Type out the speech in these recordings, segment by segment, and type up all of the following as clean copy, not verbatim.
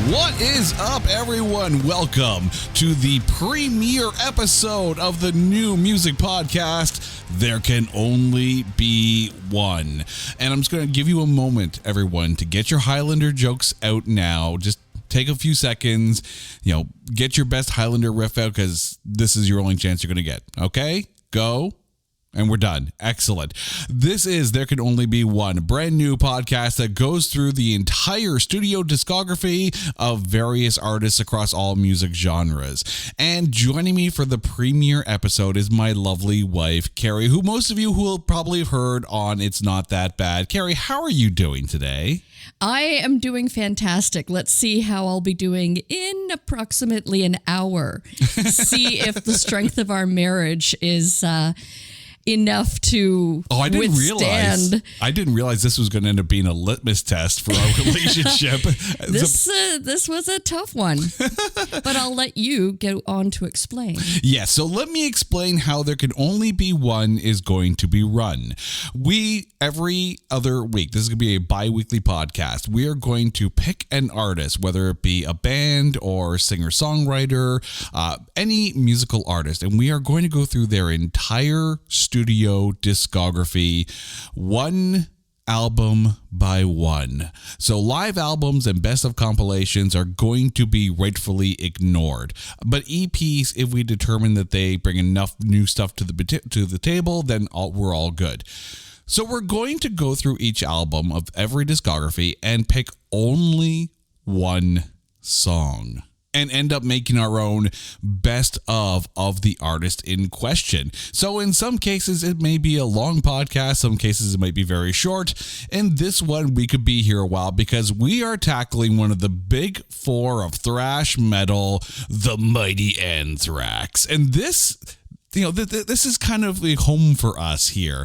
What is up, everyone? Welcome to the premiere episode of the new music podcast, There Can Only Be One. And I'm just going to give you a moment, everyone, to get your Highlander jokes out now. Just take a few seconds, get your best Highlander riff out because this is your only chance you're going to get. Okay? Go. And we're done. Excellent. This is There Can Only Be One, a brand new podcast that goes through the entire studio discography of various artists across all music genres. And joining me for the premiere episode is my lovely wife, Carrie, who most of you will probably have heard on It's Not That Bad. Carrie, how are you doing today? I am doing fantastic. Let's see how I'll be doing in approximately an hour. See if the strength of our marriage is enough to withstand. I didn't realize this was going to end up being a litmus test for our relationship. This was a tough one, but I'll let you go on to explain. Yeah, so let me explain how There Can Only Be One is going to be run. Every other week, this is going to be a bi-weekly podcast, we are going to pick an artist, whether it be a band or singer-songwriter, any musical artist, and we are going to go through their entire studio discography, one album by one. So live albums and best of compilations are going to be rightfully ignored. But EPs, if we determine that they bring enough new stuff to the table, then we're all good. So we're going to go through each album of every discography and pick only one song and end up making our own best of the artist in question. So in some cases, it may be a long podcast. Some cases, it might be very short. In this one, we could be here a while because we are tackling one of the big four of thrash metal, the mighty Anthrax. And this, this is kind of a home for us here.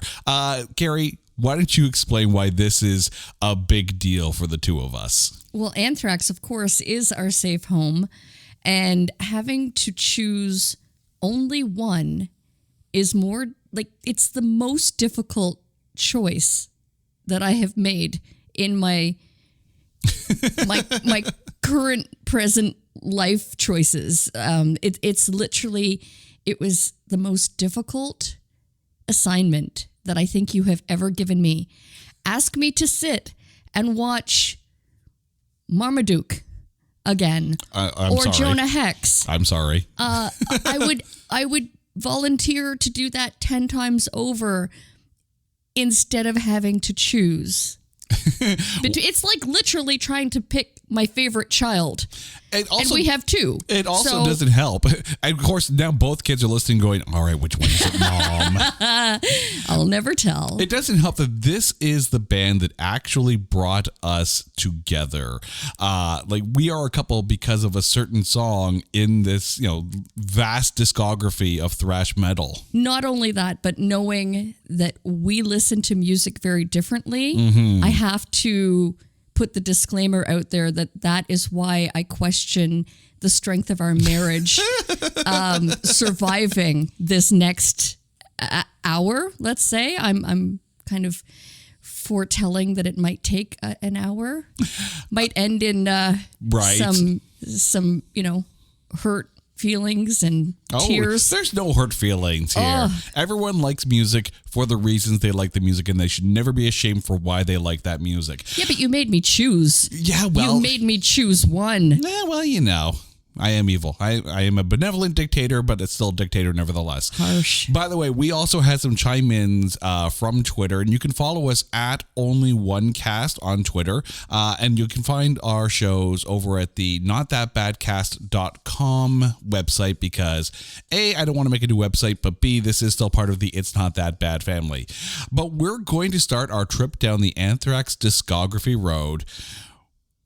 Carrie, why don't you explain why this is a big deal for the two of us? Well, Anthrax, of course, is our safe home, and having to choose only one is more it's the most difficult choice that I have made in my my current present life choices. It was the most difficult assignment that I think you have ever given me. Ask me to sit and watch Marmaduke again, I'm or sorry. Jonah Hex. I'm sorry. I would volunteer to do that 10 times over instead of having to choose. It's like literally trying to pick my favorite child. And we have two. It also doesn't help. And of course, now both kids are listening going, all right, which one is it, Mom? I'll never tell. It doesn't help that this is the band that actually brought us together. We are a couple because of a certain song in this, vast discography of thrash metal. Not only that, but knowing that we listen to music very differently, I have to put the disclaimer out there that is why I question the strength of our marriage surviving this next hour, let's say. I'm kind of foretelling that it might take an hour, might end in some hurt feelings and tears. There's no hurt feelings here. Everyone likes music for the reasons they like the music, and they should never be ashamed for why they like that music. Yeah, but you made me choose. Yeah, well, you made me choose one. Yeah, well, I am evil. I am a benevolent dictator, but it's still a dictator nevertheless. Harsh. By the way, we also had some chime-ins from Twitter, and you can follow us at OnlyOneCast on Twitter, and you can find our shows over at the notthatbadcast.com website because A, I don't want to make a new website, but B, this is still part of the It's Not That Bad family. But we're going to start our trip down the Anthrax discography road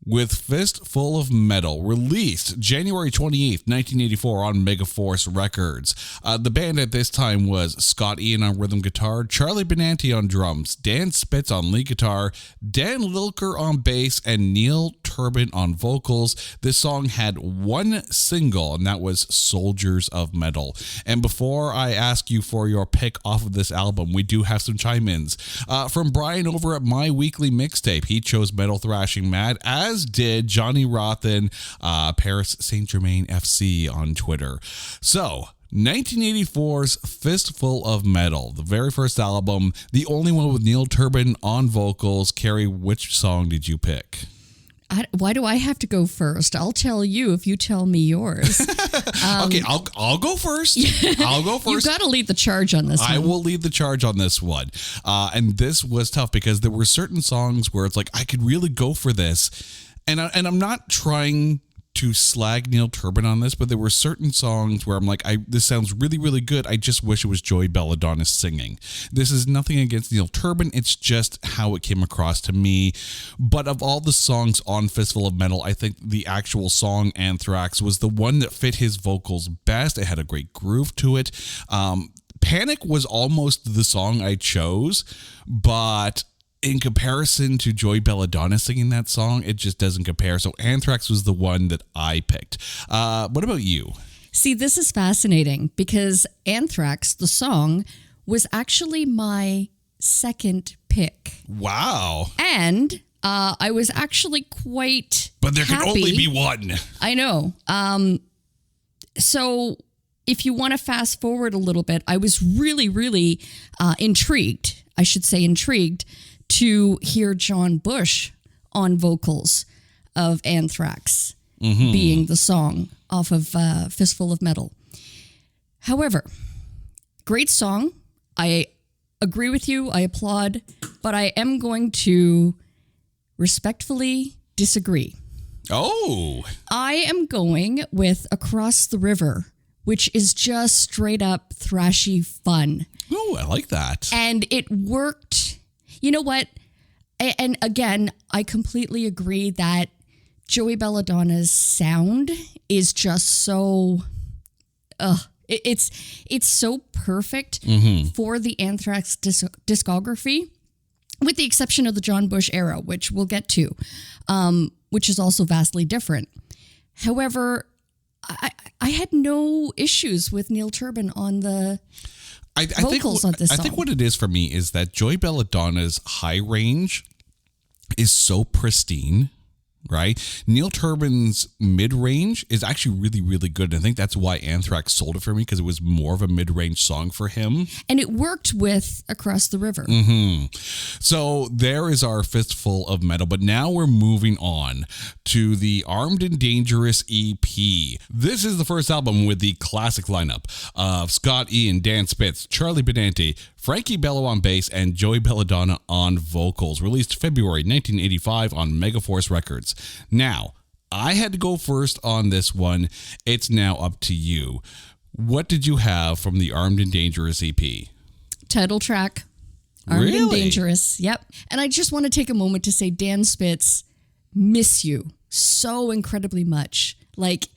with Fistful of Metal, released January 28th, 1984 on Megaforce Records. The band at this time was Scott Ian on rhythm guitar, Charlie Benanti on drums, Dan Spitz on lead guitar, Dan Lilker on bass, and Neil Turbin on vocals. This song had one single, and that was Soldiers of Metal. And before I ask you for your pick off of this album, we do have some chime-ins. From Brian over at My Weekly Mixtape, he chose Metal Thrashing Mad, as as did Johnny Rothen, Paris Saint-Germain FC on Twitter. So, 1984's Fistful of Metal, the very first album, the only one with Neil Turbin on vocals. Carrie, which song did you pick? Why do I have to go first? I'll tell you if you tell me yours. Okay, I'll go first. I'll go first. You've got to lead the charge on this one. I will lead the charge on this one. And this was tough because there were certain songs where it's like, I could really go for this. And I'm not trying to slag Neil Turbin on this, but there were certain songs where I'm like, this sounds really, really good. I just wish it was Joey Belladonna singing. This is nothing against Neil Turbin. It's just how it came across to me. But of all the songs on Fistful of Metal, I think the actual song Anthrax was the one that fit his vocals best. It had a great groove to it. Panic was almost the song I chose, but in comparison to Joey Belladonna singing that song, it just doesn't compare. So Anthrax was the one that I picked. What about you? See, this is fascinating because Anthrax, the song, was actually my second pick. Wow. And I was actually quite But there happy. can only be one. I know. So if you want to fast forward a little bit, I was really, really intrigued. I should say intrigued to hear John Bush on vocals of Anthrax being the song off of Fistful of Metal. However, great song. I agree with you. I applaud. But I am going to respectfully disagree. Oh. I am going with Across the River, which is just straight up thrashy fun. Oh, I like that. And it worked. You know what? And again, I completely agree that Joey Belladonna's sound is just so, it's so perfect for the Anthrax discography, with the exception of the John Bush era, which we'll get to, which is also vastly different. However, I had no issues with Neil Turbin on the vocals on this song. I think what it is for me is that Joey Belladonna's high range is so pristine, right? Neil Turbin's mid-range is actually really, really good. And I think that's why Anthrax sold it for me, because it was more of a mid-range song for him. And it worked with Across the River. So there is our Fistful of Metal. But now we're moving on to the Armed and Dangerous EP. This is the first album with the classic lineup of Scott Ian, Dan Spitz, Charlie Benante, Frankie Bello on bass, and Joey Belladonna on vocals. Released February 1985 on Megaforce Records. Now, I had to go first on this one. It's now up to you. What did you have from the Armed and Dangerous EP? Title track, Armed and Dangerous. Yep. And I just want to take a moment to say, Dan Spitz, miss you so incredibly much. Like,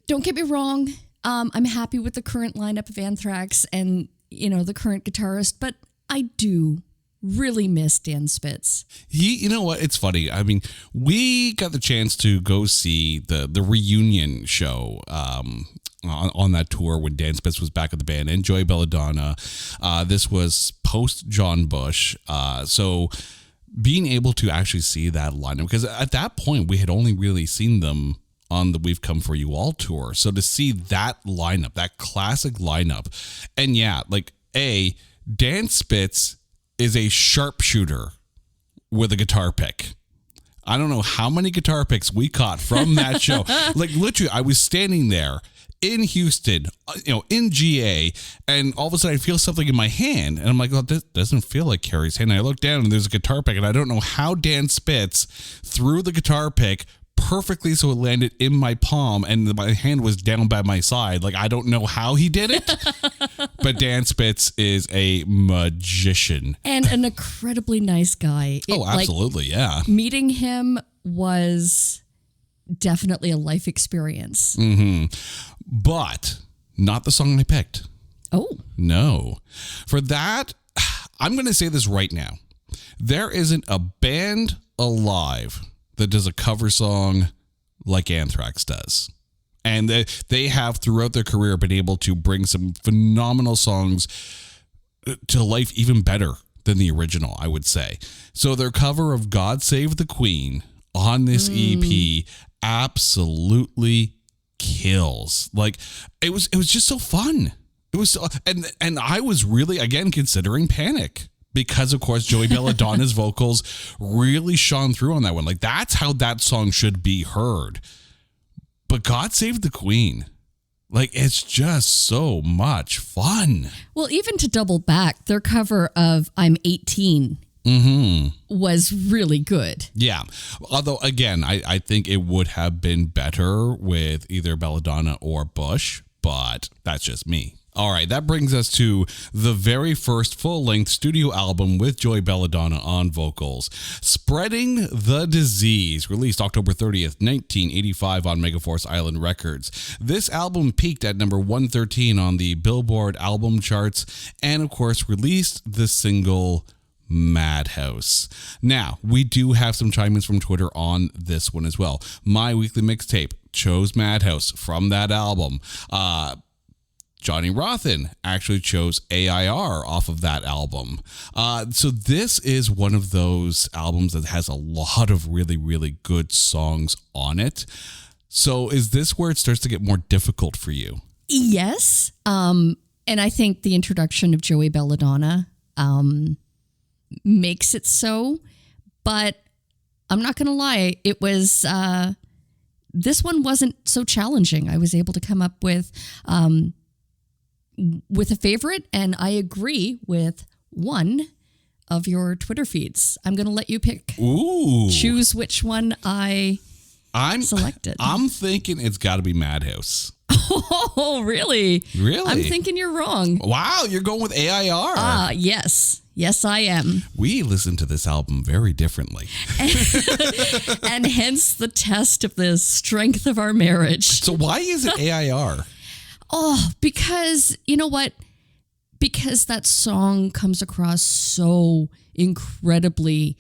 don't get me wrong. I'm happy with the current lineup of Anthrax and, the current guitarist, but I do really miss Dan Spitz. You know what? It's funny. I mean, we got the chance to go see the reunion show on that tour when Dan Spitz was back with the band and Joey Belladonna. This was post John Bush. So being able to actually see that lineup, because at that point we had only really seen them on the We've Come For You All tour. So to see that lineup, that classic lineup, and yeah, like Dan Spitz is a sharpshooter with a guitar pick. I don't know how many guitar picks we caught from that show. Like literally, I was standing there in Houston, in GA, and all of a sudden I feel something in my hand, and I'm like, oh, this doesn't feel like Carrie's hand. And I look down and there's a guitar pick, and I don't know how Dan Spitz threw the guitar pick perfectly so it landed in my palm and my hand was down by my side. Like, I don't know how he did it, but Dan Spitz is a magician. And an incredibly nice guy. Absolutely, yeah. Meeting him was definitely a life experience. But not the song I picked. Oh. No. For that, I'm going to say this right now. There isn't a band alive that does a cover song like Anthrax does. And they have throughout their career been able to bring some phenomenal songs to life even better than the original, I would say. So their cover of God Save the Queen on this EP absolutely kills. Like it was just so fun. It was so, and I was really, again, considering Panic because, of course, Joey Belladonna's vocals really shone through on that one. Like that's how that song should be heard. But God Save the Queen. Like, it's just so much fun. Well, even to double back, their cover of I'm 18 was really good. Yeah. Although, again, I think it would have been better with either Belladonna or Bush, but that's just me. All right, that brings us to the very first full-length studio album with Joey Belladonna on vocals, Spreading the Disease, released October 30th, 1985 on Megaforce Island Records. This album peaked at number 113 on the Billboard album charts and, of course, released the single Madhouse. Now, we do have some chime-ins from Twitter on this one as well. My Weekly Mixtape chose Madhouse from that album. Johnny Rothen actually chose AIR off of that album. So this is one of those albums that has a lot of really, really good songs on it. So is this where it starts to get more difficult for you? Yes. And I think the introduction of Joey Belladonna makes it so. But I'm not going to lie, it was... this one wasn't so challenging. I was able to come up with a favorite, and I agree with one of your Twitter feeds. I'm going to let you pick. Ooh. Choose which one I'm selected. I'm thinking it's got to be Madhouse. Oh, really? Really? I'm thinking you're wrong. Wow, you're going with AIR. Yes. Yes, I am. We listen to this album very differently. And hence the test of the strength of our marriage. So why is it AIR? Oh, because, you know what? Because that song comes across so incredibly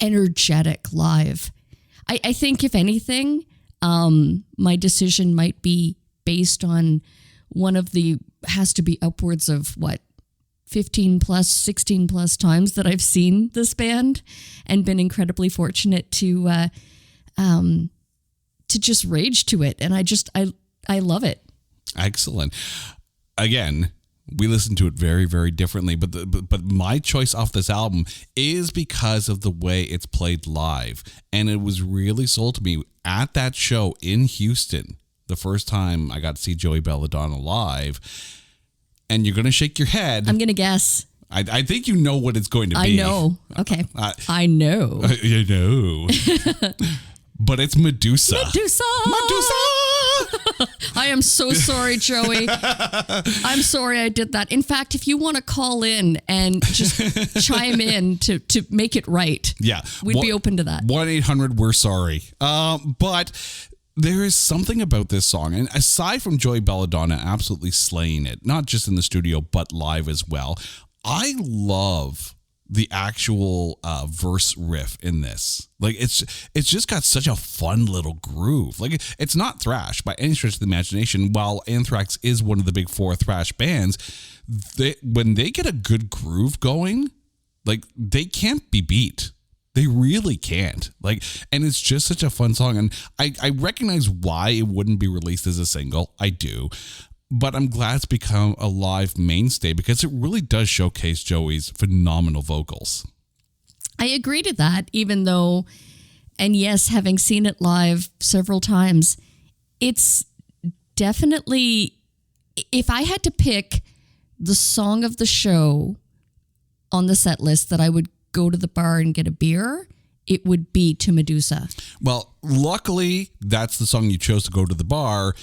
energetic live. I think, if anything, my decision might be based on one of the, has to be upwards of, 15 plus, 16 plus times that I've seen this band and been incredibly fortunate to just rage to it. And I love it. Excellent. Again, we listen to it very, very differently, but my choice off this album is because of the way it's played live. And it was really sold to me at that show in Houston, the first time I got to see Joey Belladonna live. And you're going to shake your head. I'm going to guess. I think you know what it's going to be. I know. Okay. I know. You know. But it's Medusa. Medusa! I am so sorry, Joey. I'm sorry I did that. In fact, if you want to call in and just chime in to make it right, we'd be open to that. 1-800-WE'RE-SORRY. But there is something about this song, and aside from Joey Belladonna absolutely slaying it, not just in the studio, but live as well, I love the actual verse riff in this. Like it's just got such a fun little groove. Like it's not thrash by any stretch of the imagination. While Anthrax is one of the big four thrash bands, when they get a good groove going, like they can't be beat. They really can't. Like, and it's just such a fun song. And I recognize why it wouldn't be released as a single. I do. But I'm glad it's become a live mainstay because it really does showcase Joey's phenomenal vocals. I agree to that, even though, and yes, having seen it live several times, it's definitely, if I had to pick the song of the show on the set list that I would go to the bar and get a beer, it would be To Medusa. Well, luckily, that's the song you chose to go to the bar,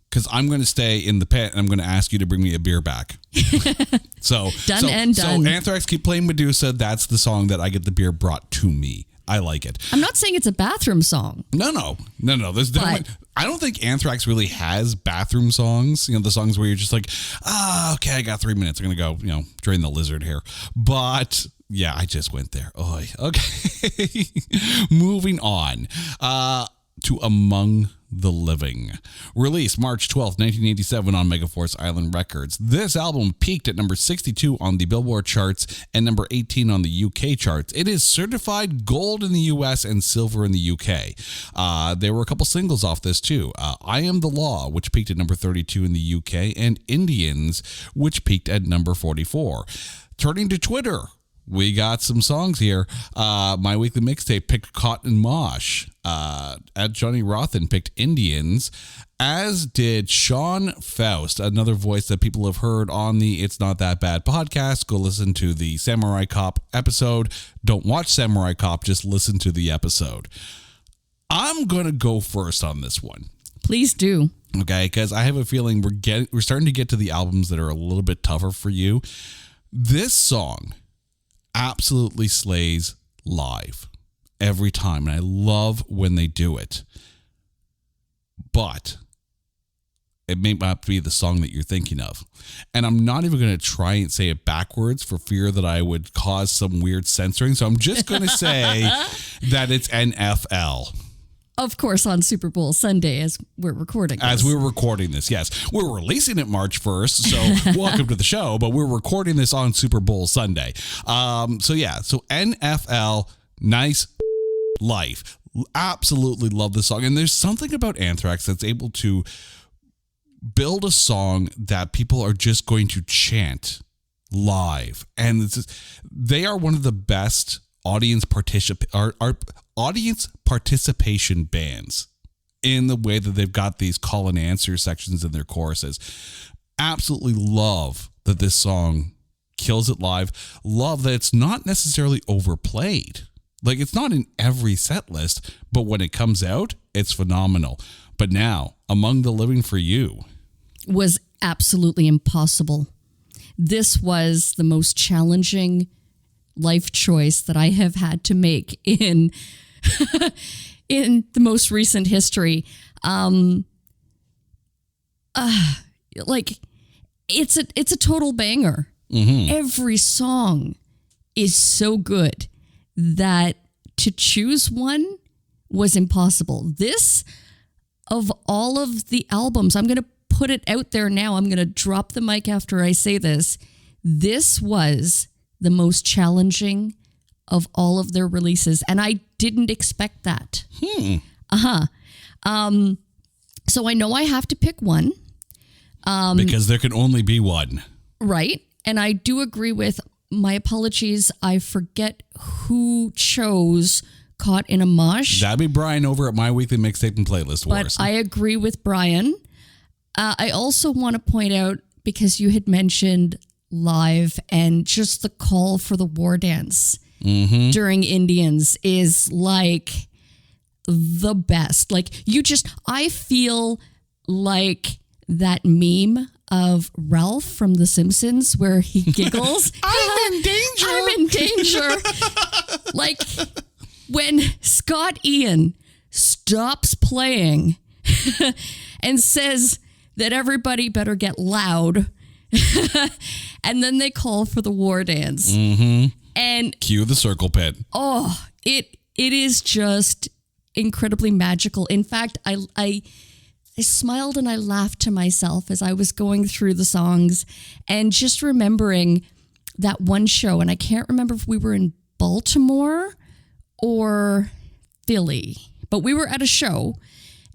because I'm going to stay in the pit and I'm going to ask you to bring me a beer back. So done. So Anthrax, keep playing Medusa. That's the song that I get the beer brought to me. I like it. I'm not saying it's a bathroom song. No. There's definitely, I don't think Anthrax really has bathroom songs. You know, the songs where you're just like, okay, I got 3 minutes. I'm going to go, drain the lizard here. But yeah, I just went there. Oh, okay. Moving on to Among the Living. Released March 12th, 1987 on Megaforce Island Records. This album peaked at number 62 on the Billboard charts and number 18 on the UK charts. It is certified gold in the US and silver in the UK. There were a couple singles off this too. I Am the Law, which peaked at number 32 in the UK, and Indians, which peaked at number 44. Turning to Twitter, we got some songs here. My Weekly Mixtape picked Cotton Mosh. At Johnny Rothen picked Indians, as did Sean Faust, another voice that people have heard on the It's Not That Bad podcast. Go listen to the Samurai Cop episode. Don't watch Samurai Cop, just listen to the episode. I'm going to go first on this one. Please do. Okay, because I have a feeling we're starting to get to the albums that are a little bit tougher for you. This song absolutely slays live every time, and I love when they do it. But it may not be the song that you're thinking of. And I'm not even going to try and say it backwards for fear that I would cause some weird censoring. So I'm just going to say that it's NFL. Of course, on Super Bowl Sunday, as we're recording this. As we're recording this, yes. We're releasing it March 1st, so welcome to the show, but we're recording this on Super Bowl Sunday. So NFL, Nice Life. Absolutely love this song. And there's something about Anthrax that's able to build a song that people are just going to chant live. And they are one of the best audience participation bands in the way that they've got these call and answer sections in their choruses. Absolutely love that this song kills it live. Love that it's not necessarily overplayed. Like, it's not in every set list, but when it comes out, it's phenomenal. But now, Among the Living for You was absolutely impossible. This was the most challenging life choice that I have had to make in in the most recent history. It's a total banger. Mm-hmm. Every song is so good that to choose one was impossible. This, of all of the albums, I'm going to put it out there now. I'm going to drop the mic after I say this. This was the most challenging of all of their releases, and I didn't expect that. So I know I have to pick one. Because there can only be one. Right. And I do agree with, my apologies, I forget who chose Caught in a Mosh. That'd be Brian over at My Weekly Mixtape and Playlist Wars. But I agree with Brian. I also want to point out, because you had mentioned live and just the call for the war dance during Indians is like the best. Like, I feel like that meme of Ralph from The Simpsons where he giggles. I'm in danger. I'm in danger. Like when Scott Ian stops playing and says that everybody better get loud. And then they call for the war dance. Mm-hmm. And cue the circle pit. Oh, it is just incredibly magical. In fact, I smiled and I laughed to myself as I was going through the songs and just remembering that one show. And I can't remember if we were in Baltimore or Philly, but we were at a show,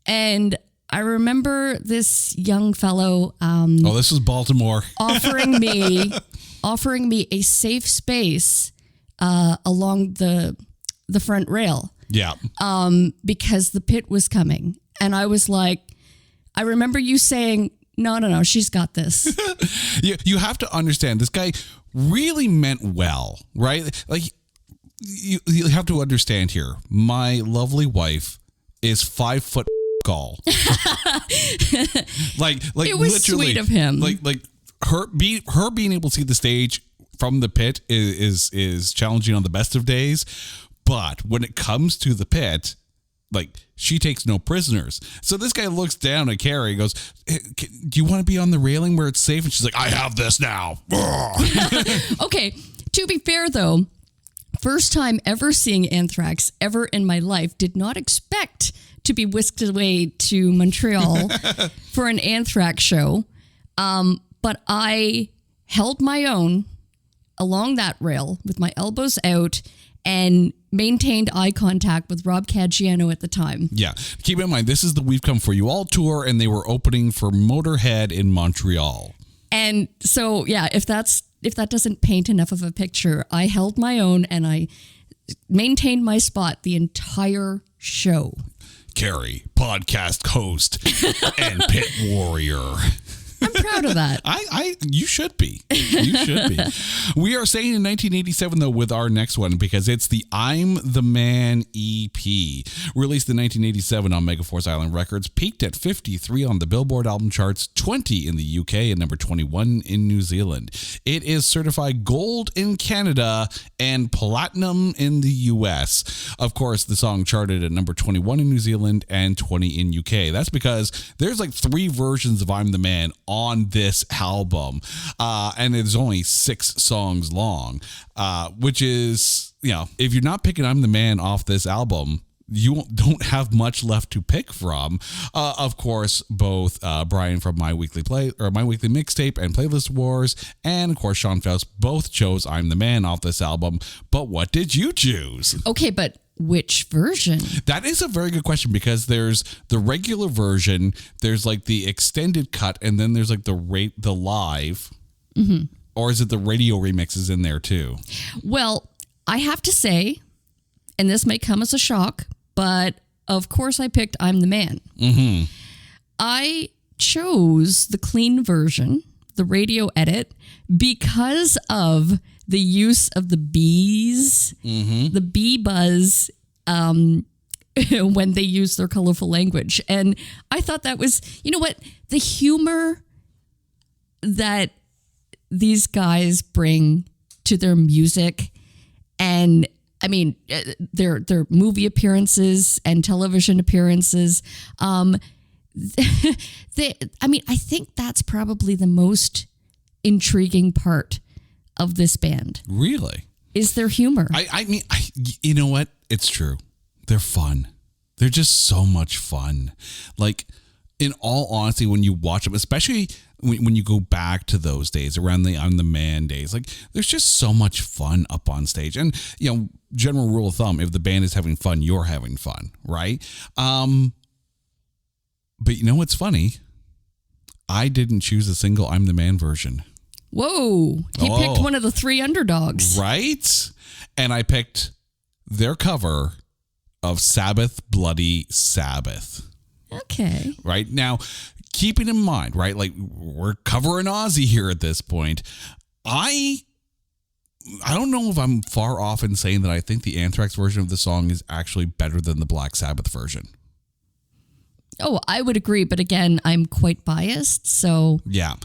and I remember this young fellow. This was Baltimore. offering me a safe space along the front rail. Yeah. Because the pit was coming, and I was like, I remember you saying, no, she's got this. You have to understand, this guy really meant well, right? Like, you have to understand here. My lovely wife is 5 foot tall. like it was literally sweet of him. Like her being able to see the stage from the pit is challenging on the best of days, but when it comes to the pit, like, she takes no prisoners. So this guy looks down at Carrie and goes, hey, do you want to be on the railing where it's safe? And she's like, I have this now. Okay, to be fair though, first time ever seeing Anthrax ever in my life, did not expect to be whisked away to Montreal for an Anthrax show. But I held my own along that rail with my elbows out and maintained eye contact with Rob Caggiano at the time. Yeah. Keep in mind, this is the We've Come For You All tour, and they were opening for Motorhead in Montreal. And so, yeah, if that doesn't paint enough of a picture, I held my own and I maintained my spot the entire show. Carrie, podcast host and pit warrior. I'm proud of that. You should be. You should be. We are staying in 1987, though, with our next one because it's the I'm the Man EP. Released in 1987 on Megaforce Island Records, peaked at 53 on the Billboard album charts, 20 in the UK, and number 21 in New Zealand. It is certified gold in Canada and platinum in the US. Of course, the song charted at number 21 in New Zealand and 20 in UK. That's because there's like 3 versions of I'm the Man on this album, and there's only 6 songs long, which is, if you're not picking I'm the Man off this album, you don't have much left to pick from. Of course, both Brian from My Weekly Mixtape and Playlist Wars, and of course Sean Faust both chose I'm the Man off this album. But what did you choose? Okay, but which version? That is a very good question because there's the regular version, there's like the extended cut, and then there's like the live. Mm-hmm. Or is it the radio remixes in there too? Well, I have to say, and this may come as a shock, but of course I picked I'm the Man. Mm-hmm. I chose the clean version, the radio edit, because of the use of the bees, the bee buzz, when they use their colorful language. And I thought that was, the humor that these guys bring to their music. And I mean, their movie appearances and television appearances. I think that's probably the most intriguing part of this band. Really? Is their humor. I mean, you know what? It's true. They're fun. They're just so much fun. Like, in all honesty, when you watch them, especially when you go back to those days, around the I'm the Man days, like, there's just so much fun up on stage. And, general rule of thumb, if the band is having fun, you're having fun, right? But you know what's funny? I didn't choose a single I'm the Man version. Whoa. He picked one of the 3 underdogs. Right? And I picked their cover of Sabbath, Bloody Sabbath. Okay. Right? Now, keeping in mind, right, like we're covering Ozzy here at this point. I don't know if I'm far off in saying that I think the Anthrax version of the song is actually better than the Black Sabbath version. Oh, I would agree. But again, I'm quite biased. So. Yeah.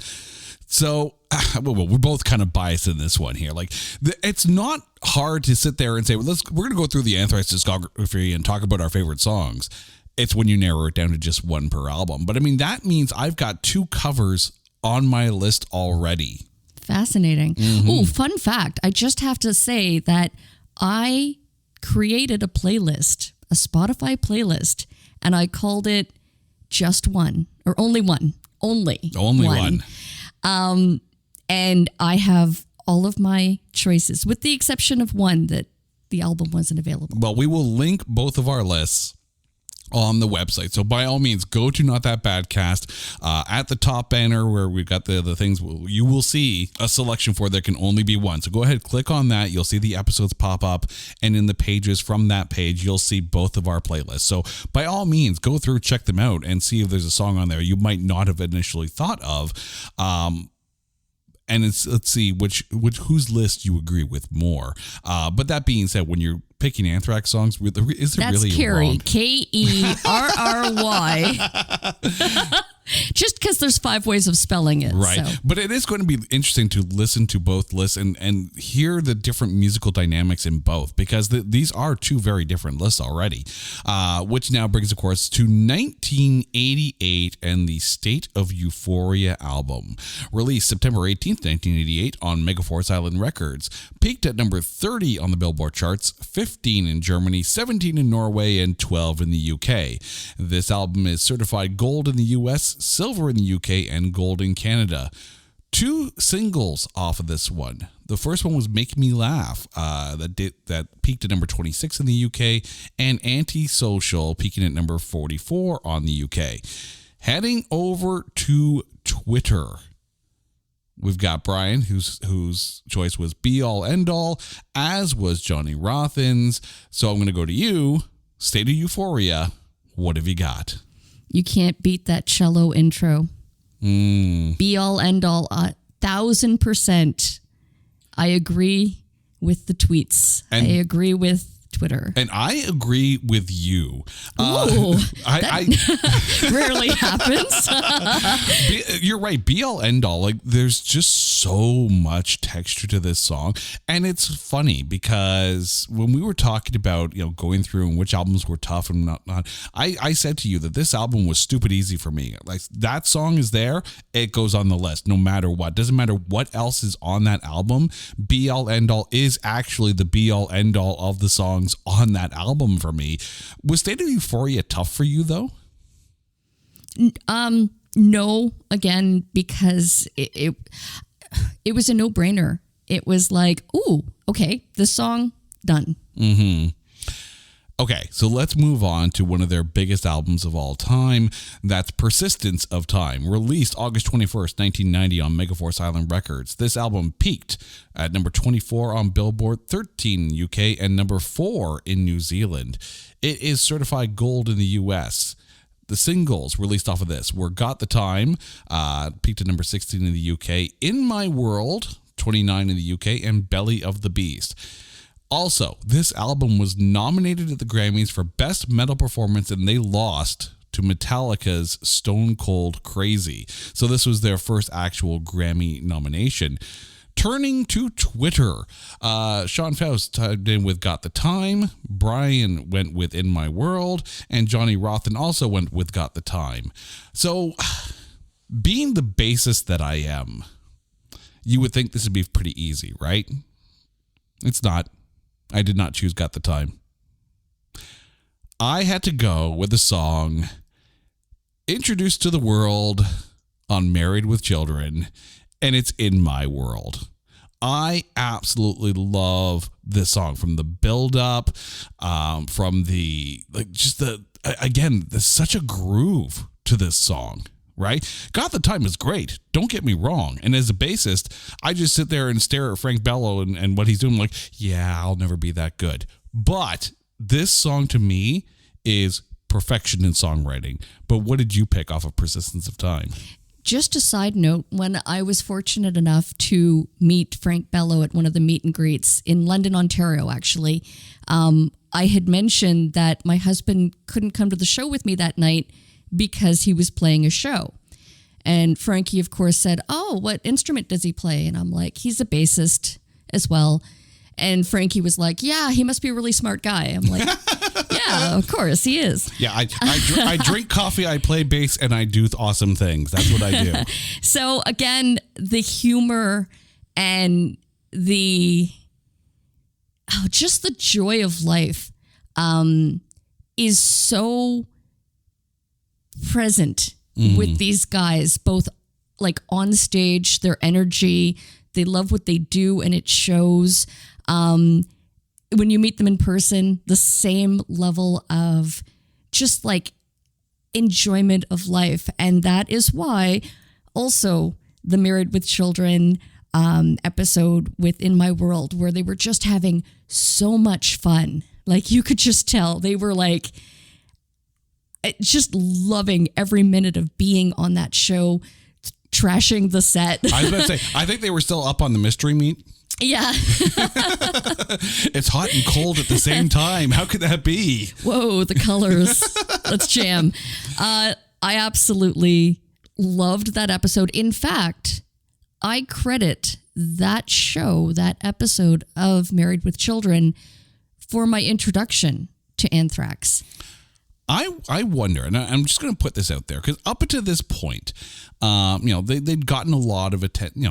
So, well, we're both kind of biased in this one here. Like, it's not hard to sit there and say, well, we're going to go through the Anthrax discography and talk about our favorite songs. It's when you narrow it down to just one per album. But I mean, that means I've got 2 covers on my list already. Fascinating. Mm-hmm. Oh, fun fact. I just have to say that I created a playlist, a Spotify playlist, and I called it Just One, or Only One. Only one. And I have all of my choices, with the exception of one that the album wasn't available. Well, we will link both of our lists on the website. So by all means, go to Not That Badcast. At the top banner where we've got the things, you will see a selection for There Can Only Be One. So go ahead, click on that. You'll see the episodes pop up. And in the pages from that page, you'll see both of our playlists. So by all means, go through, check them out, and see if there's a song on there you might not have initially thought of. And let's see whose list you agree with more. But that being said, when you're picking Anthrax songs, is there really Carrie, wrong? Kerry. Just because there's 5 ways of spelling it. Right. So. But it is going to be interesting to listen to both lists and hear the different musical dynamics in both, because these are 2 very different lists already, which now brings, of course, to 1988 and the State of Euphoria album. Released September 18th, 1988 on Megaforce Island Records. Peaked at number 30 on the Billboard charts, 15 in Germany, 17 in Norway, and 12 in the UK. This album is certified gold in the US, silver in the UK, and gold in Canada. 2 singles off of this one. The first one was Make Me Laugh, that peaked at number 26 in the UK, and Antisocial peaking at number 44 on the UK. Heading over to Twitter, we've got Brian, whose choice was Be All End All, as was Johnny Rothen's. So I'm going to go to you. State of Euphoria. What have you got? You can't beat that cello intro. Be All End All, 1,000%. I agree with the tweets. I agree with Twitter. And I agree with you. That rarely happens. You're right. Be All End All. Like, there's just so much texture to this song. And it's funny because when we were talking about, going through and which albums were tough and not, I said to you that this album was stupid easy for me. Like, that song is there. It goes on the list no matter what. Doesn't matter what else is on that album. Be All End All is actually the be all end all of the songs on that album for me. Was State of Euphoria tough for you though? No, again, because it was a no-brainer. It was like, ooh, okay, this song, done. Mm-hmm. Okay, so let's move on to one of their biggest albums of all time. That's Persistence of Time, released August 21st, 1990 on Megaforce Island Records. This album peaked at number 24 on Billboard, 13 in UK, and number 4 in New Zealand. It is certified gold in the US. The singles released off of this were Got the Time, peaked at number 16 in the UK, In My World, 29 in the UK, and Belly of the Beast. Also, this album was nominated at the Grammys for Best Metal Performance, and they lost to Metallica's Stone Cold Crazy. So this was their first actual Grammy nomination. Turning to Twitter, Sean Faust typed in with Got the Time, Brian went with In My World, and Johnny Rothen also went with Got the Time. So, being the bassist that I am, you would think this would be pretty easy, right? It's not. I did not choose Got the Time. I had to go with the song introduced to the world on Married with Children, and it's In My World. I absolutely love this song, from the build up, from the, again, there's such a groove to this song. Right? Got the Time is great. Don't get me wrong. And as a bassist, I just sit there and stare at Frank Bello and what he's doing. I'm like, yeah, I'll never be that good. But this song to me is perfection in songwriting. But what did you pick off of Persistence of Time? Just a side note, when I was fortunate enough to meet Frank Bello at one of the meet and greets in London, Ontario, actually, I had mentioned that my husband couldn't come to the show with me that night because he was playing a show. And Frankie, of course, said, oh, what instrument does he play? And I'm like, he's a bassist as well. And Frankie was like, yeah, he must be a really smart guy. I'm like, yeah, of course he is. Yeah, I drink coffee, I play bass, and I do awesome things. That's what I do. So again, the humor and just the joy of life is so present with these guys, both like on stage, their energy, they love what they do, and it shows. When you meet them in person, the same level of just like enjoyment of life. And that is why also the Married with Children episode within My World, where they were just having so much fun. Like, you could just tell they were like just loving every minute of being on that show, trashing the set. I was about to say, I think they were still up on the mystery meat. Yeah. It's hot and cold at the same time. How could that be? Whoa, the colors. Let's jam. I absolutely loved that episode. In fact, I credit that show, that episode of Married with Children, for my introduction to Anthrax. I wonder, and I'm just going to put this out there, because up until this point, they'd gotten a lot of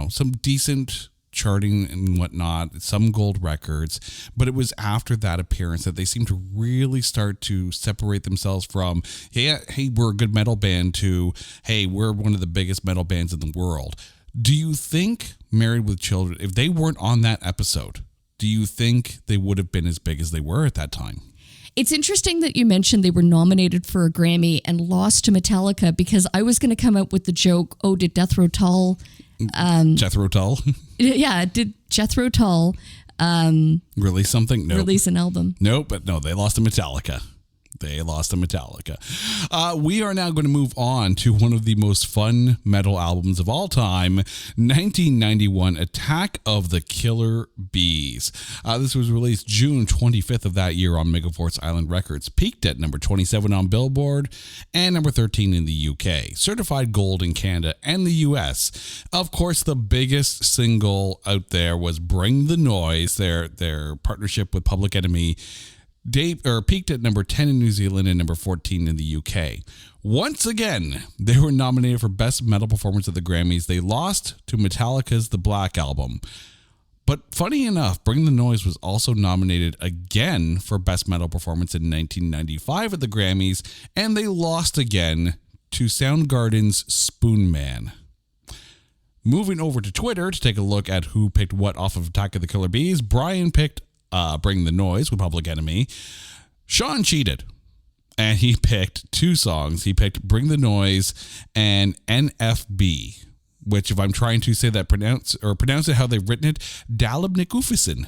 some decent charting and whatnot, some gold records, but it was after that appearance that they seemed to really start to separate themselves from, hey, we're a good metal band, to, hey, we're one of the biggest metal bands in the world. Do you think Married with Children, if they weren't on that episode, do you think they would have been as big as they were at that time? It's interesting that you mentioned they were nominated for a Grammy and lost to Metallica, because I was going to come up with the joke, oh, did Jethro Tull? Jethro Tull? Yeah, did Jethro Tull release something? No. Release an album? Nope, but no, they lost to Metallica. We are now going to move on to one of the most fun metal albums of all time, 1991, Attack of the Killer Bees. This was released June 25th of that year on Megaforce Island Records, peaked at number 27 on Billboard and number 13 in the UK, certified gold in Canada and the US. Of course, the biggest single out there was Bring the Noise, their partnership with Public Enemy. Peaked at number 10 in New Zealand and number 14 in the UK. Once again, they were nominated for Best Metal Performance at the Grammys. They lost to Metallica's The Black Album. But funny enough, Bring the Noise was also nominated again for Best Metal Performance in 1995 at the Grammys, and they lost again to Soundgarden's Spoon Man. Moving over to Twitter to take a look at who picked what off of Attack of the Killer Bees, Brian picked Bring the Noise with Public Enemy. Sean cheated, and he picked two songs. He picked Bring the Noise and NFB, which, if I'm trying to say that, pronounce it how they've written it, Dalib Nikufison.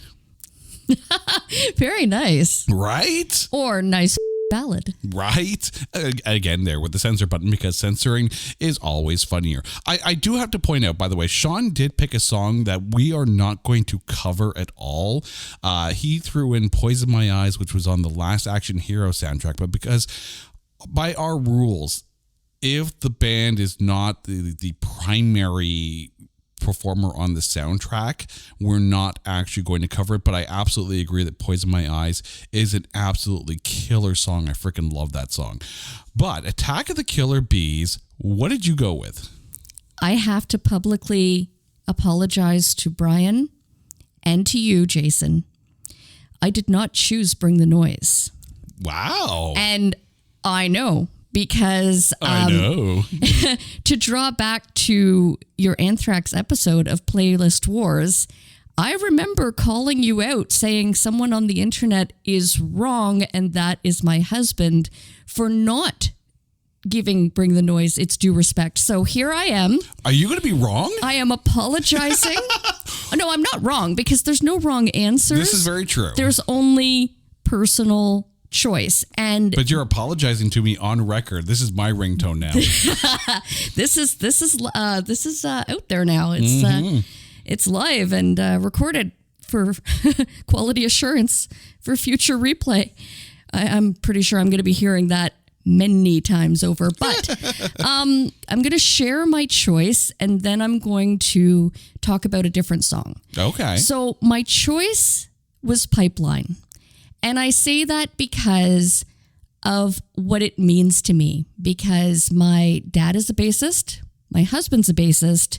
Very nice. Right? Or nice ballad. Right? Again, there with the censor button, because censoring is always funnier. I do have to point out, by the way, Sean did pick a song that we are not going to cover at all. He threw in Poison My Eyes, which was on the Last Action Hero soundtrack, but because by our rules, if the band is not the primary performer on the soundtrack, we're not actually going to cover it. But I absolutely agree that Poison My Eyes is an absolutely killer song. I freaking love that song. But Attack of the Killer Bees, what did you go with? I have to publicly apologize to Brian and to you, Jason. I did not choose Bring the Noise. Wow. And I know, because I know. To draw back to your Anthrax episode of Playlist Wars, I remember calling you out saying someone on the internet is wrong, and that is my husband, for not giving Bring the Noise its due respect. So here I am. Are you going to be wrong? I am apologizing. No, I'm not wrong, because there's no wrong answers. This is very true. There's only personal choice. But you're apologizing to me on record. This is my ringtone now. This is out there now. It's live and recorded for quality assurance for future replay. I'm pretty sure I'm going to be hearing that many times over, but I'm going to share my choice, and then I'm going to talk about a different song. Okay. So my choice was Pipeline. And I say that because of what it means to me, because my dad is a bassist. My husband's a bassist.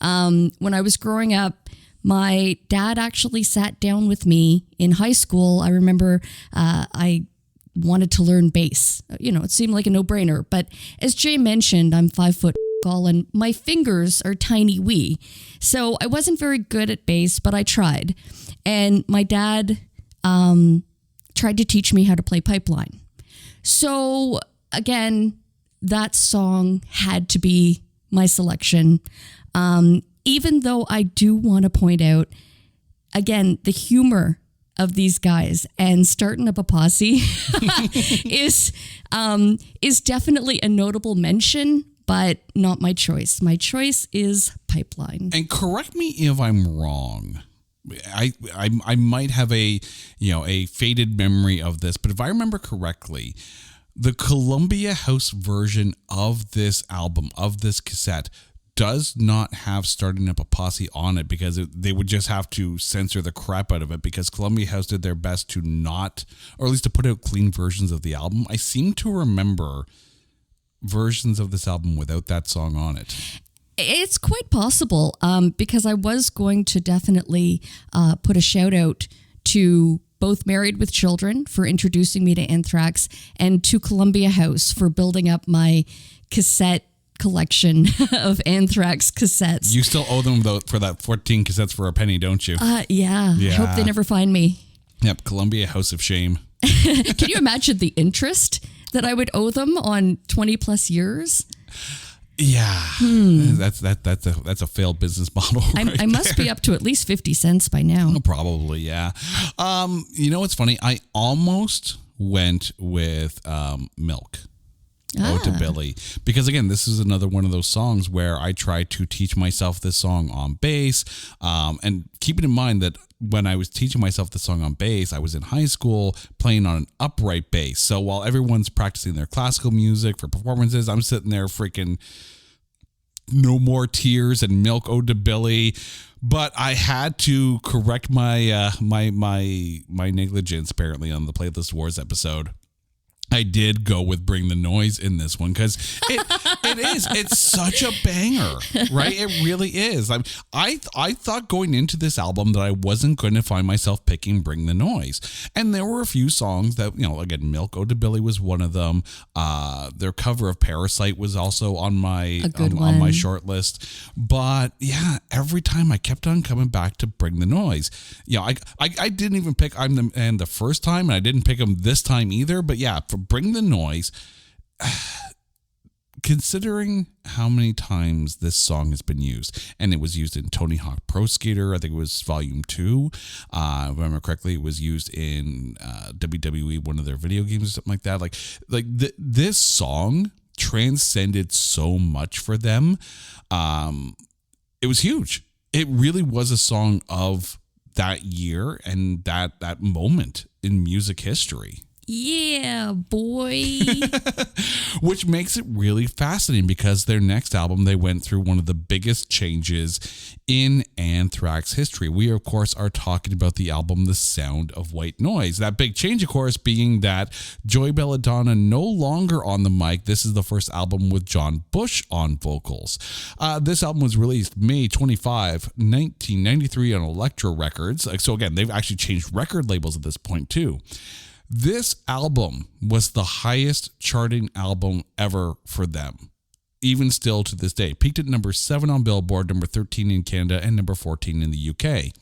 When I was growing up, my dad actually sat down with me in high school. I remember I wanted to learn bass. It seemed like a no-brainer. But as Jay mentioned, I'm 5 foot tall and my fingers are tiny wee. So I wasn't very good at bass, but I tried. And my dad tried to teach me how to play Pipeline. So again, that song had to be my selection. Even though I do want to point out, again, the humor of these guys and starting up a posse is definitely a notable mention, but not my choice. My choice is Pipeline. And correct me if I'm wrong. I might have a faded memory of this, but if I remember correctly, the Columbia House version of this album, of this cassette, does not have Starting Up a Posse on it, because they would just have to censor the crap out of it, because Columbia House did their best to not, or at least to put out clean versions of the album. I seem to remember versions of this album without that song on it. It's quite possible, because I was going to definitely put a shout out to both Married with Children for introducing me to Anthrax, and to Columbia House for building up my cassette collection of Anthrax cassettes. You still owe them, though, for that 14 cassettes for a penny, don't you? Yeah. I hope they never find me. Yep, Columbia House of Shame. Can you imagine the interest that I would owe them on 20 plus years? Yeah, that's a failed business model. I must be up to at least 50 cents by now. Probably, yeah. You know what's funny? I almost went with Milk. Ode to Billy, because again, this is another one of those songs where I tried to teach myself this song on bass, and keeping in mind that when I was teaching myself this song on bass, I was in high school playing on an upright bass. So while everyone's practicing their classical music for performances, I'm sitting there freaking No More Tears and Milk Ode to Billy. But I had to correct my my negligence apparently on the Playlist Wars episode. I did go with Bring the Noise in this one because it's such a banger, right? It really is. I thought going into this album that I wasn't going to find myself picking Bring the Noise. And there were a few songs that, again, Milk Ode to Billy was one of them. Their cover of Parasite was also on my on my short list. But yeah, every time I kept on coming back to Bring the Noise. I didn't even pick I'm the Man the first time, and I didn't pick him this time either. But yeah, for Bring the Noise, considering how many times this song has been used, and it was used in Tony Hawk Pro Skater, I think it was Volume 2. If I remember correctly, it was used in WWE, one of their video games or something like that. This song transcended so much for them. It was huge. It really was a song of that year and that moment in music history. Yeah, boy. Which makes it really fascinating because their next album, they went through one of the biggest changes in Anthrax history. We, of course, are talking about the album The Sound of White Noise. That big change, of course, being that Joey Belladonna no longer on the mic. This is the first album with John Bush on vocals. This album was released May 25, 1993 on Elektra Records. So again, they've actually changed record labels at this point too. This album was the highest charting album ever for them, even still to this day. Peaked at number 7 on Billboard, number 13 in Canada, and number 14 in the UK.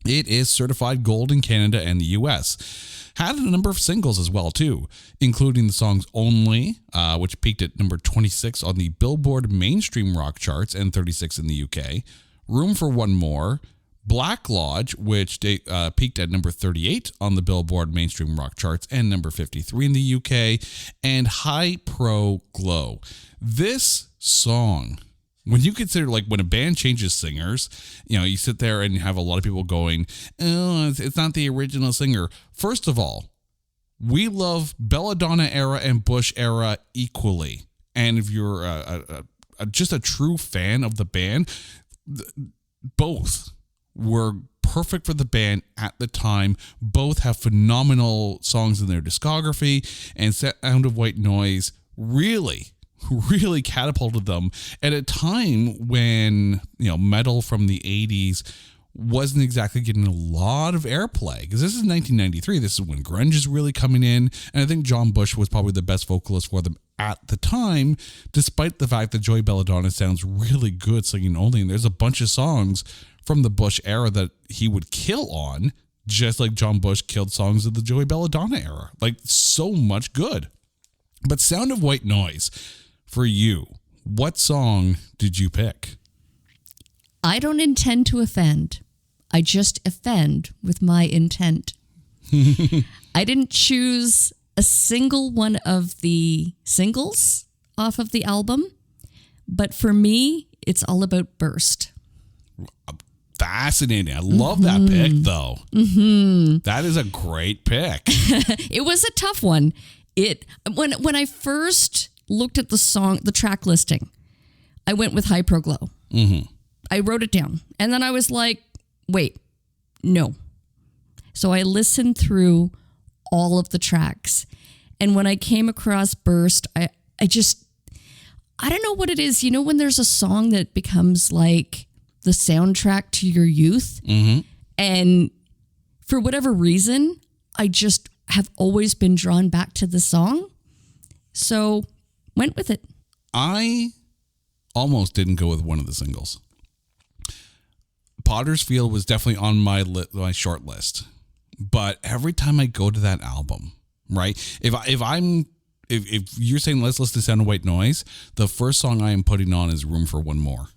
It is certified gold in Canada and the US. Had a number of singles as well, too, including the songs Only, which peaked at number 26 on the Billboard mainstream rock charts and 36 in the UK. Room for One More, Black Lodge, which peaked at number 38 on the Billboard mainstream rock charts and number 53 in the UK, and High Pro Glow. This song, when you consider when a band changes singers, you sit there and you have a lot of people going, oh, it's not the original singer. First of all, we love Belladonna era and Bush era equally. And if you're just a true fan of the band, both were perfect for the band at the time. Both have phenomenal songs in their discography, and Sound of White Noise really catapulted them at a time when metal from the 80s wasn't exactly getting a lot of airplay, because this is 1993. This is when grunge is really coming in, and I think John Bush was probably the best vocalist for them at the time, despite the fact that Joey Belladonna sounds really good singing Only, and there's a bunch of songs from the Bush era that he would kill on, just like John Bush killed songs of the Joey Belladonna era. So much good. But Sound of White Noise, for you, what song did you pick? I don't intend to offend. I just offend with my intent. I didn't choose a single one of the singles off of the album, but for me, it's all about Burst. Fascinating. I love that pick, though. Mm-hmm. That is a great pick. It was a tough one. When I first looked at the track listing, I went with High Pro Glow. Mm-hmm. I wrote it down, and then I was like, wait, no. So I listened through all of the tracks, and when I came across Burst, I don't know what it is. You know, when there's a song that becomes like the soundtrack to your youth, and for whatever reason, I just have always been drawn back to the song. So went with it. I almost didn't go with one of the singles. Potter's Field was definitely on my short list, but every time I go to that album, right? If you're saying let's listen to Sound of White Noise, the first song I am putting on is Room for One More.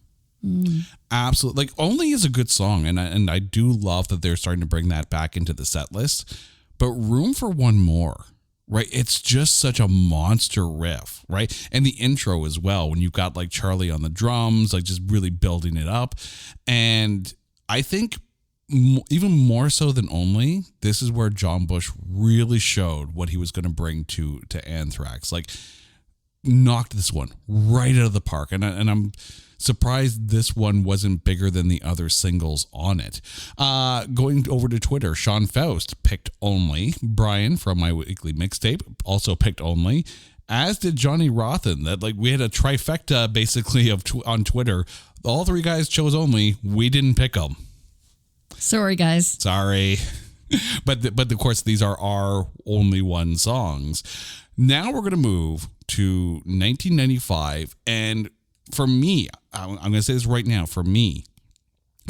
Absolutely. Like, Only is a good song, and I do love that they're starting to bring that back into the set list. But Room for One More, right? It's just such a monster riff, right? And the intro as well, when you've got like Charlie on the drums, like just really building it up. And I think even more so than Only, this is where John Bush really showed what he was going to bring to Anthrax. Like, knocked this one right out of the park. And I'm surprised this one wasn't bigger than the other singles on it. Going over to Twitter, Sean Faust picked Only. Brian from My Weekly Mixtape also picked Only, as did Johnny Rothen. That, like, we had a trifecta basically on Twitter. All three guys chose Only. We didn't pick them. Sorry, guys. Sorry. But of course, these are our only one songs. Now we're going to move to 1995. And for me, I'm going to say this right now, for me,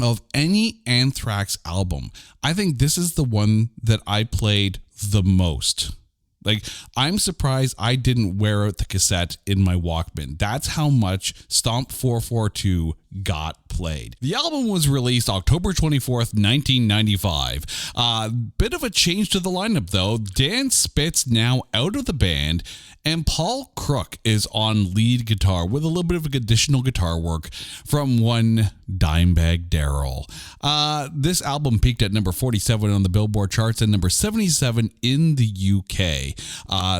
of any Anthrax album, I think this is the one that I played the most. Like, I'm surprised I didn't wear out the cassette in my Walkman. That's how much Stomp 442 got played. The album was released October 24th, 1995. Bit of a change to the lineup, though. Dan Spitz now out of the band, and Paul Crook is on lead guitar with a little bit of additional guitar work from one Dimebag Darrell. This album peaked at number 47 on the Billboard charts and number 77 in the UK.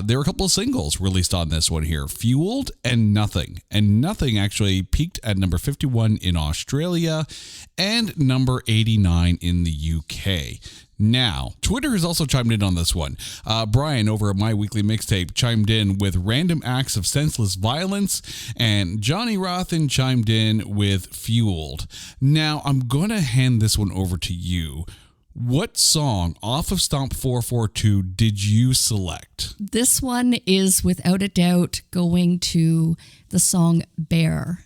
There were a couple of singles released on this one here, Fueled and Nothing. And Nothing actually peaked at number 51 in Australia and number 89 in the UK. Now, Twitter has also chimed in on this one. Brian over at My Weekly Mixtape chimed in with Random Acts of Senseless Violence, and Johnny Rothen chimed in with Fueled. Now, I'm going to hand this one over to you. What song off of Stomp 442 did you select? This one is without a doubt going to the song Bear.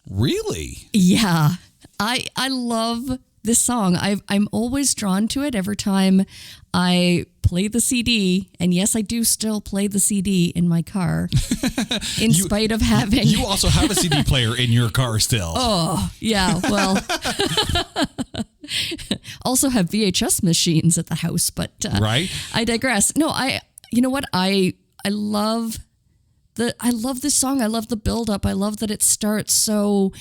Really? Yeah. I love this song. I'm always drawn to it every time I play the CD. And yes, I do still play the CD in my car, in spite of having... You also have a CD player in your car still. Oh, yeah. Well, also have VHS machines at the house, but right? I digress. No, you know what? I love this song. I love the build up. I love that it starts so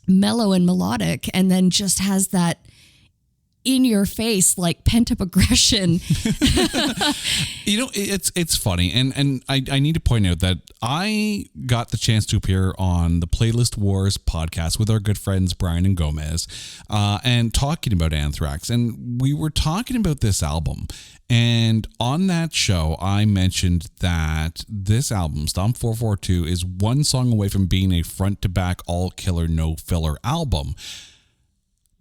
mellow and melodic, and then just has that in your face, like, pent up aggression. You know, it's funny. And I need to point out that I got the chance to appear on the Playlist Wars podcast with our good friends, Brian and Gomez, and talking about Anthrax. And we were talking about this album. And on that show, I mentioned that this album, Stomp 442, is one song away from being a front to back, all killer, no filler album.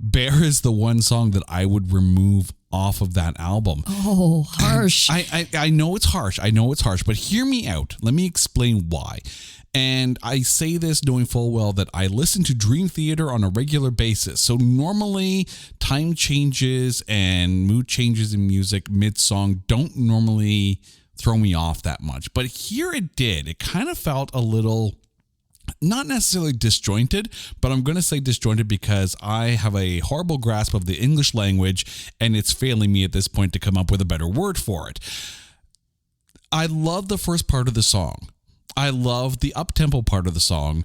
Bear is the one song that I would remove off of that album. Oh, harsh. I know it's harsh. But hear me out. Let me explain why. And I say this knowing full well that I listen to Dream Theater on a regular basis. So normally time changes and mood changes in music mid-song don't normally throw me off that much. But here it did. It kind of felt a little... not necessarily disjointed, but I'm going to say disjointed because I have a horrible grasp of the English language and it's failing me at this point to come up with a better word for it. I love the first part of the song. I love the up-tempo part of the song.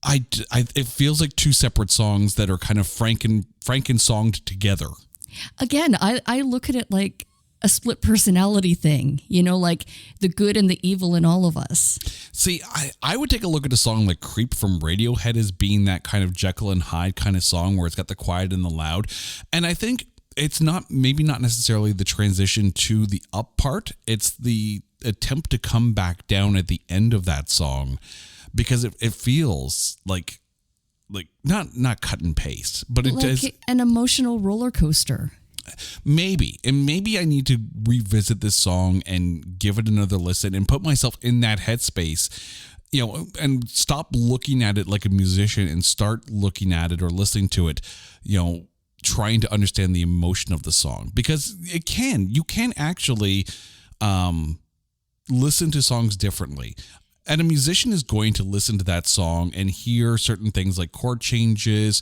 It feels like two separate songs that are kind of franken-songed together. Again, I look at it like a split personality thing, you know, like the good and the evil in all of us. See, I would take a look at a song like Creep from Radiohead as being that kind of Jekyll and Hyde kind of song where it's got the quiet and the loud. And I think it's maybe not necessarily the transition to the up part. It's the attempt to come back down at the end of that song, because it feels like not cut and paste, but it does an emotional roller coaster. Maybe I need to revisit this song and give it another listen and put myself in that headspace, and stop looking at it like a musician and start looking at it or listening to it, trying to understand the emotion of the song, because you can actually listen to songs differently. And a musician is going to listen to that song and hear certain things like chord changes,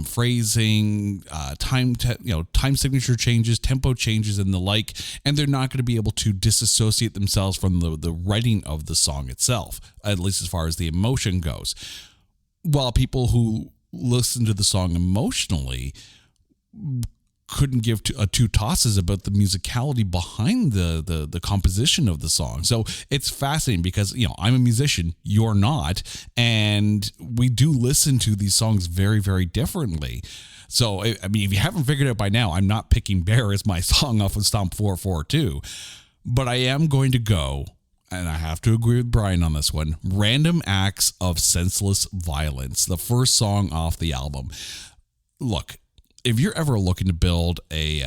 phrasing, time signature changes, tempo changes, and the like. And they're not going to be able to disassociate themselves from the writing of the song itself, at least as far as the emotion goes. While people who listen to the song emotionally couldn't give two tosses about the musicality behind the composition of the song. So it's fascinating because, I'm a musician, you're not, and we do listen to these songs very, very differently. So, I mean, if you haven't figured it out by now, I'm not picking Bear as my song off of Stomp 442, but I am going to go, and I have to agree with Brian on this one, Random Acts of Senseless Violence, the first song off the album. Look, if you're ever looking to build a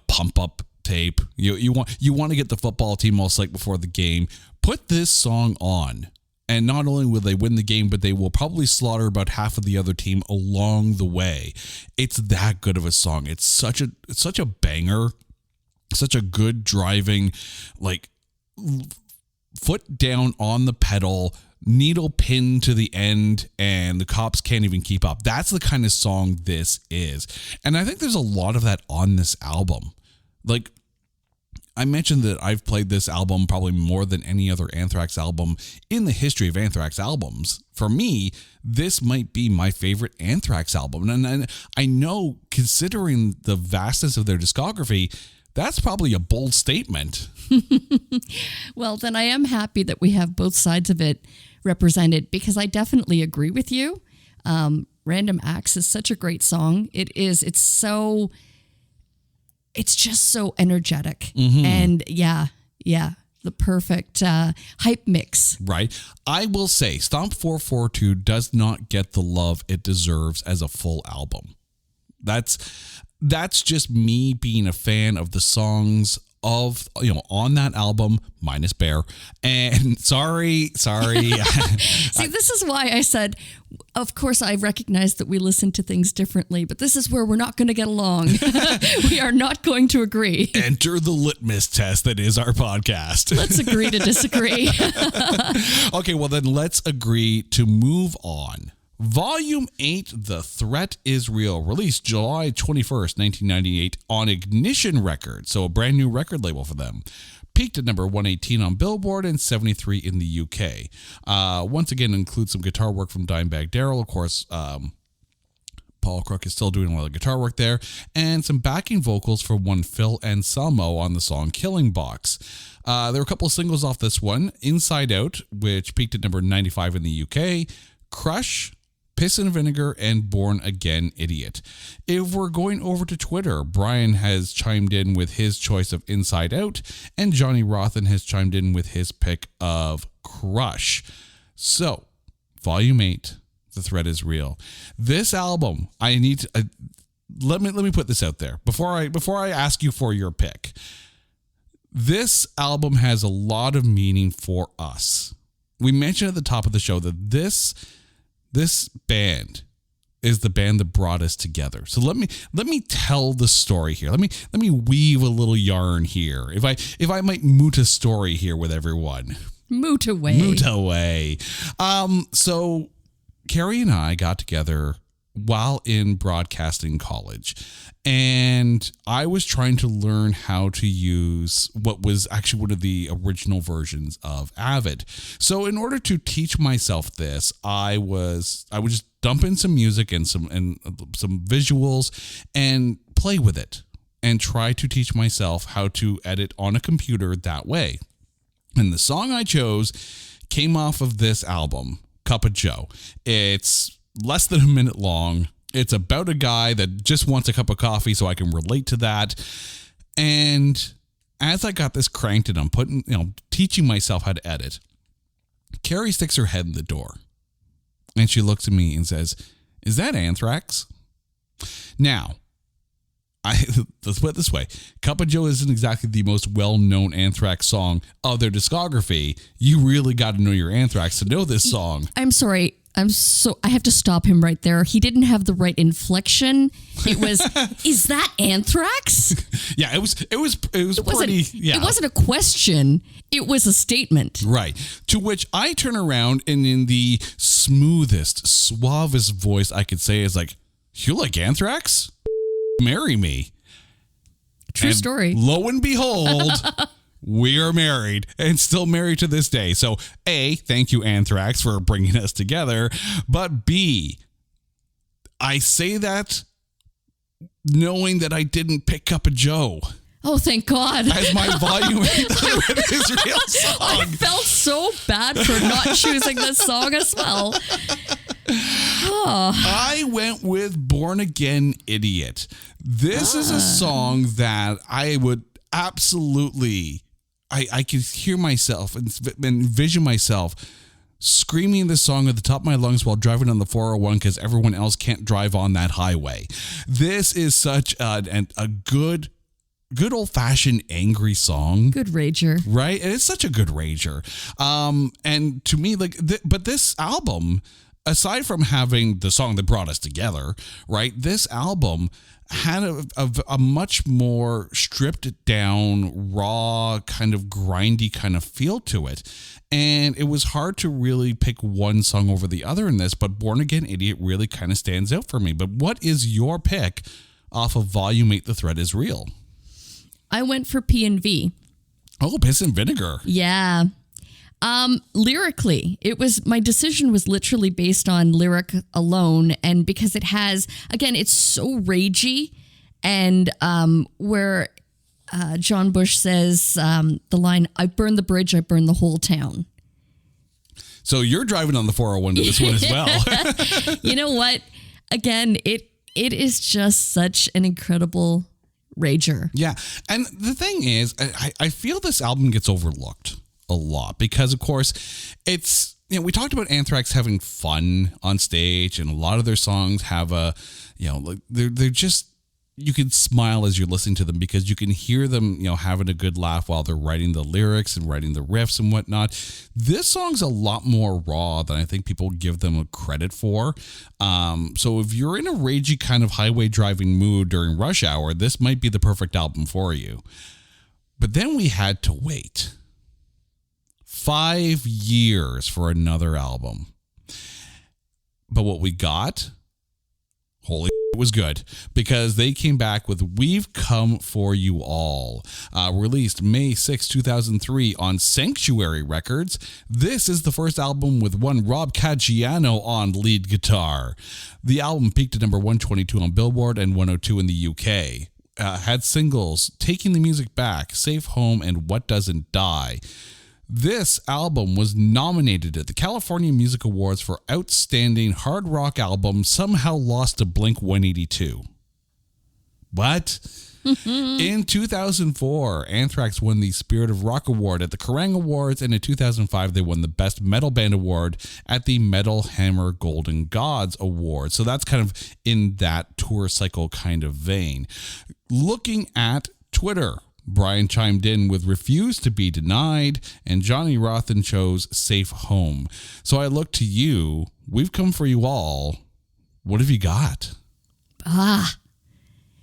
pump up tape, you want to get the football team all psyched before the game, put this song on, and not only will they win the game, but they will probably slaughter about half of the other team along the way. It's that good of a song. It's such a banger, such a good driving, foot down on the pedal, needle pinned to the end, and the cops can't even keep up. That's the kind of song this is. And I think there's a lot of that on this album. Like, I mentioned that I've played this album probably more than any other Anthrax album in the history of Anthrax albums. For me, this might be my favorite Anthrax album. And I know, considering the vastness of their discography, that's probably a bold statement. Well, then I am happy that we have both sides of it represented, because I definitely agree with you. Random Acts is such a great song. It's just so energetic. Mm-hmm. And yeah, the perfect hype mix. Right. I will say Stomp 442 does not get the love it deserves as a full album. That's just me being a fan of the songs of, on that album, minus Bear. And sorry. See, this is why I said, of course, I recognize that we listen to things differently, but this is where we're not going to get along. We are not going to agree. Enter the litmus test that is our podcast. Let's agree to disagree. Okay, well then let's agree to move on. Volume 8, The Threat Is Real, released July 21st, 1998 on Ignition Records, so a brand new record label for them. Peaked at number 118 on Billboard and 73 in the UK. Once again, includes some guitar work from Dimebag Darrell. Of course, Paul Crook is still doing a lot of guitar work there, and some backing vocals from one Phil Anselmo on the song Killing Box. There were a couple of singles off this one. Inside Out, which peaked at number 95 in the UK. Crush, Piss and Vinegar, and Born Again Idiot. If we're going over to Twitter, Brian has chimed in with his choice of Inside Out, and Johnny Rothan has chimed in with his pick of Crush. So, Volume 8, The Threat Is Real. This album, I need to... let me put this out there before I ask you for your pick. This album has a lot of meaning for us. We mentioned at the top of the show that this band is the band that brought us together. So let me tell the story here. Let me weave a little yarn here. If I might moot a story here with everyone. Moot away. So Carrie and I got together while in broadcasting college, and I was trying to learn how to use what was actually one of the original versions of Avid. So in order to teach myself this, I would just dump in some music and some visuals and play with it and try to teach myself how to edit on a computer that way. And the song I chose came off of this album, Cup of Joe. It's less than a minute long. It's about a guy that just wants a cup of coffee, so I can relate to that. And as I got this cranked and I'm teaching myself how to edit, Carrie sticks her head in the door and she looks at me and says, "Is that Anthrax?" Now, let's put it this way. Cup of Joe isn't exactly the most well-known Anthrax song of their discography. You really got to know your Anthrax to know this song. I'm sorry. I have to stop him right there. He didn't have the right inflection. It was, is that Anthrax? Yeah, it was pretty, yeah. It wasn't a question. It was a statement. Right. To which I turn around and in the smoothest, suavest voice I could say is like, "You like Anthrax? Marry me." True and story. Lo and behold, we are married and still married to this day. So A, thank you, Anthrax, for bringing us together. But B, I say that knowing that I didn't pick up a Joe. Oh, thank God. As my volume with Israel song. I felt so bad for not choosing this song as well. I went with Born Again Idiot. This is a song that I would absolutely, I could hear myself and envision myself screaming this song at the top of my lungs while driving on the 401 because everyone else can't drive on that highway. This is such a good old-fashioned angry song. Good rager. Right? It's such a good rager. And to me, but this album, aside from having the song that brought us together, right? This album had a much more stripped down, raw, kind of grindy kind of feel to it. And it was hard to really pick one song over the other in this, but Born Again Idiot really kind of stands out for me. But what is your pick off of Volume 8, The Threat Is Real? I went for P&V. Oh, Piss and Vinegar. Yeah. Lyrically, my decision was literally based on lyric alone. And because it has, again, it's so ragey. And where John Bush says the line, "I burn the bridge, I burn the whole town." So you're driving on the 401 to this one as well. You know what? Again, it is just such an incredible rager. Yeah. And the thing is, I feel this album gets overlooked a lot because, of course, it's, we talked about Anthrax having fun on stage, and a lot of their songs have they're just, you can smile as you're listening to them because you can hear them, having a good laugh while they're writing the lyrics and writing the riffs and whatnot. This song's a lot more raw than I think people give them a credit for. So if you're in a ragey kind of highway driving mood during rush hour, this might be the perfect album for you. But then we had to wait 5 years for another album. But what we got, holy, it was good, because they came back with We've Come For You All, released May 6, 2003 on Sanctuary Records. This is the first album with one Rob Caggiano on lead guitar. The album peaked at number 122 on Billboard and 102 in the UK. Had singles Taking the Music Back, Safe Home, and What Doesn't Die. This album was nominated at the California Music Awards for Outstanding Hard Rock Album, somehow lost to Blink-182. What? In 2004, Anthrax won the Spirit of Rock Award at the Kerrang Awards, and in 2005, they won the Best Metal Band Award at the Metal Hammer Golden Gods Award. So that's kind of in that tour cycle kind of vein. Looking at Twitter, Brian chimed in with Refuse to Be Denied, and Johnny Rothen chose Safe Home. So I look to you. We've Come For You All. What have you got?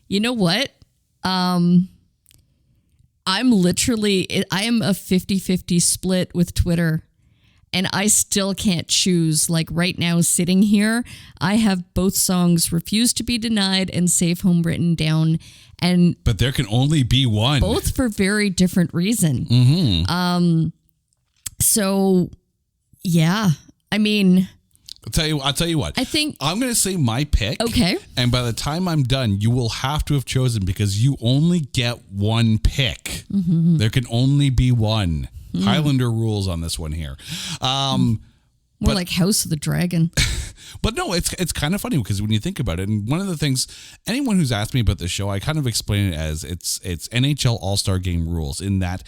You know what? I am a 50-50 split with Twitter, and I still can't choose. Like right now, sitting here, I have both songs, Refuse to Be Denied and Safe Home, written down. But there can only be one. Both for very different reason. Mm-hmm. So, yeah. I mean, I'll tell you what. I think I'm going to say my pick. Okay. And by the time I'm done, you will have to have chosen because you only get one pick. Mm-hmm. There can only be one. Mm. Highlander rules on this one here. More like House of the Dragon. But no, it's kind of funny because when you think about it, and one of the things, anyone who's asked me about this show, I kind of explain it as it's NHL All-Star Game rules, in that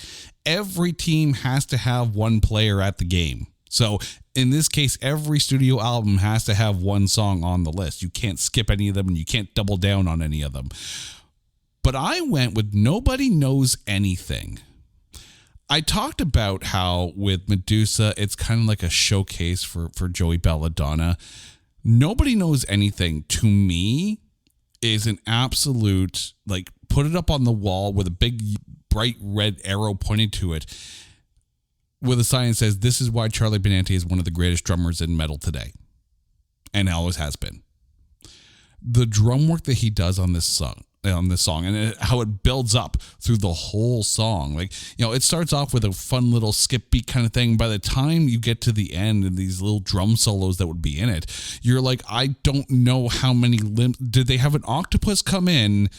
every team has to have one player at the game. So in this case, every studio album has to have one song on the list. You can't skip any of them, and you can't double down on any of them. But I went with Nobody Knows Anything. I talked about how with Medusa, it's kind of like a showcase for Joey Belladonna. Nobody Knows Anything, to me, is an absolute, like, put it up on the wall with a big bright red arrow pointed to it with a sign that says, this is why Charlie Benante is one of the greatest drummers in metal today. And always has been. The drum work that he does on this song and how it builds up through the whole song. Like, you know, it starts off with a fun little skip beat kind of thing. By the time you get to the end and these little drum solos that would be in it, you're like, I don't know how many did they have an octopus come in,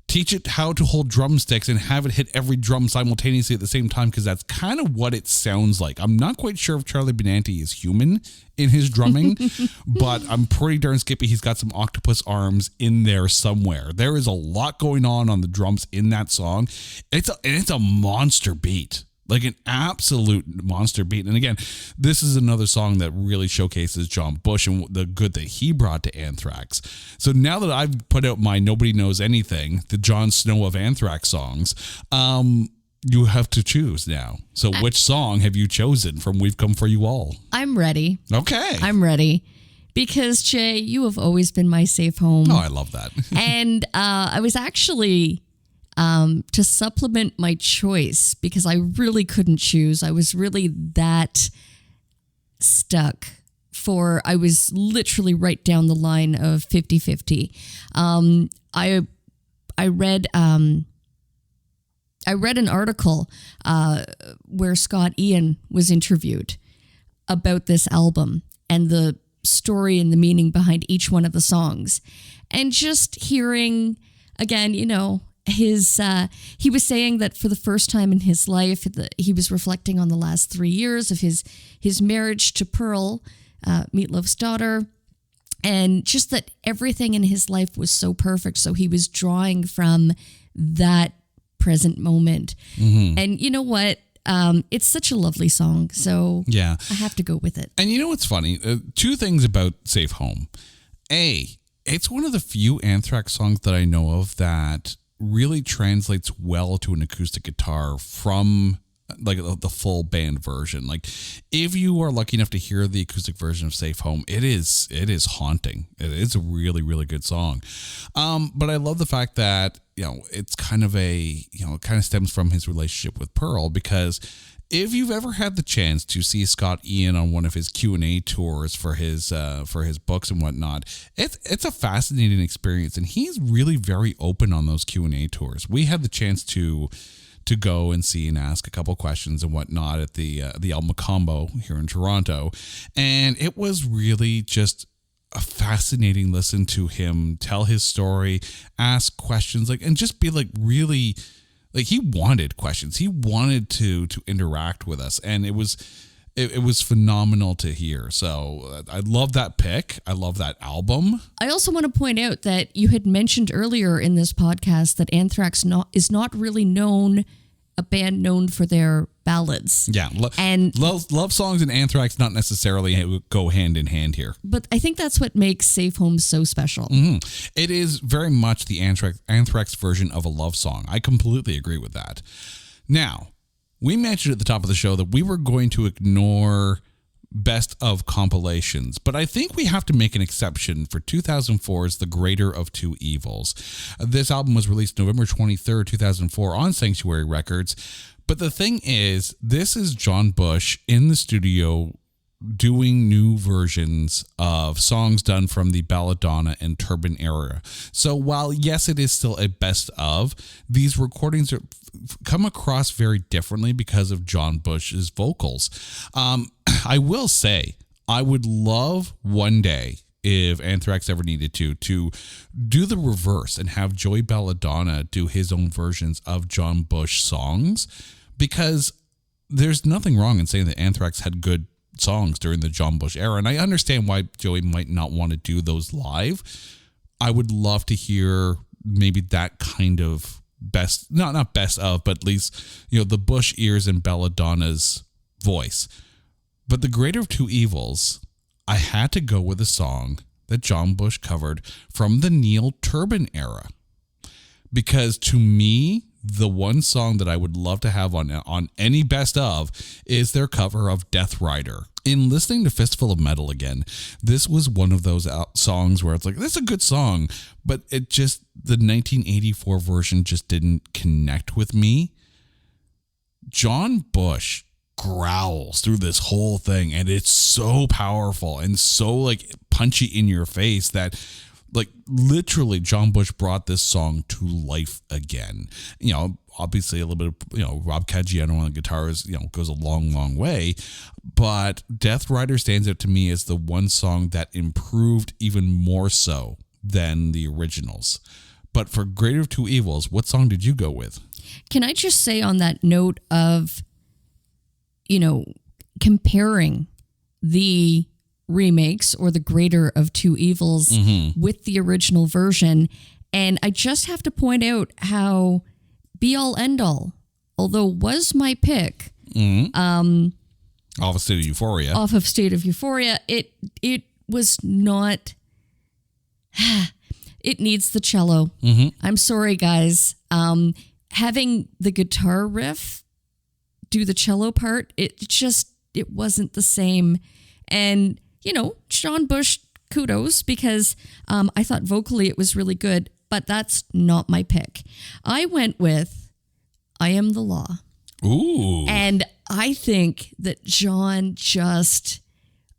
teach it how to hold drumsticks and have it hit every drum simultaneously at the same time, because that's kind of what it sounds like. I'm not quite sure if Charlie Benante is human in his drumming, but I'm pretty darn skippy he's got some octopus arms in there somewhere. There is a lot going on the drums in that song. It's a monster beat. Like an absolute monster beat. And again, this is another song that really showcases John Bush and the good that he brought to Anthrax. So now that I've put out my Nobody Knows Anything, the Jon Snow of Anthrax songs, you have to choose now. So which song have you chosen from We've Come For You All? I'm ready. Okay. I'm ready. Because, Jay, you have always been my safe home. Oh, I love that. And I was actually... to supplement my choice, because I really couldn't choose. I was really that stuck I was literally right down the line of 50-50. I read an article where Scott Ian was interviewed about this album and the story and the meaning behind each one of the songs. And just hearing, again, you know, he was saying that for the first time in his life, he was reflecting on the last 3 years of his marriage to Pearl, Meatloaf's daughter, and just that everything in his life was so perfect. So he was drawing from that present moment. Mm-hmm. And you know what? It's such a lovely song. So yeah, I have to go with it. And you know what's funny? Two things about Safe Home. A, it's one of the few Anthrax songs that I know of that really translates well to an acoustic guitar from like the full band version. Like if you are lucky enough to hear the acoustic version of Safe Home, it is haunting. It's a really, really good song. But I love the fact that, you know, it's kind of it kind of stems from his relationship with Pearl, because if you've ever had the chance to see Scott Ian on one of his Q&A tours for his books and whatnot, it's a fascinating experience, and he's really very open on those Q&A tours. We had the chance to go and see and ask a couple questions and whatnot at the Alma Combo here in Toronto, and it was really just a fascinating listen to him tell his story, ask questions, and just be really. He wanted questions. He wanted to interact with us, and it was phenomenal to hear. So I love that pick. I love that album. I also want to point out that you had mentioned earlier in this podcast that Anthrax is not really a band known for their ballads. Yeah, and love songs and Anthrax not necessarily go hand in hand here. But I think that's what makes Safe Home so special. Mm-hmm. It is very much the Anthrax version of a love song. I completely agree with that. Now, we mentioned at the top of the show that we were going to ignore best of compilations, but I think we have to make an exception for 2004's The Greater of Two Evils. This album was released November 23rd, 2004 on Sanctuary Records. But the thing is, this is John Bush in the studio doing new versions of songs done from the Belladonna and Turban era. So while, yes, it is still a best of, these recordings come across very differently because of John Bush's vocals. I will say, I would love one day, if Anthrax ever needed to do the reverse and have Joey Belladonna do his own versions of John Bush songs, because there's nothing wrong in saying that Anthrax had good songs during the John Bush era. And I understand why Joey might not want to do those live. I would love to hear maybe that kind of best, not best of, but at least, the Bush ears and Belladonna's voice. But the greater of two evils, I had to go with a song that John Bush covered from the Neil Turbin era. Because to me, the one song that I would love to have on any best of is their cover of Death Rider. In listening to Fistful of Metal again, this was one of those songs where it's like, this is a good song, but the 1984 version just didn't connect with me. John Bush growls through this whole thing, and it's so powerful and so like punchy in your face that like literally John Bush brought this song to life again. Obviously a little bit of, Rob Caggiano on the guitars, goes a long, long way. But Death Rider stands out to me as the one song that improved even more so than the originals. But for Greater of Two Evils, what song did you go with? Can I just say on that note of, comparing the remakes or the Greater of Two Evils with the original version. And I just have to point out how Be All End All, although was my pick, off of State of Euphoria. Off of State of Euphoria, it was not. It needs the cello. I'm sorry, guys. Having the guitar riff do the cello part, it wasn't the same. And John Bush, kudos, because I thought vocally it was really good, but that's not my pick. I went with I Am the Law. Ooh. And I think that John just,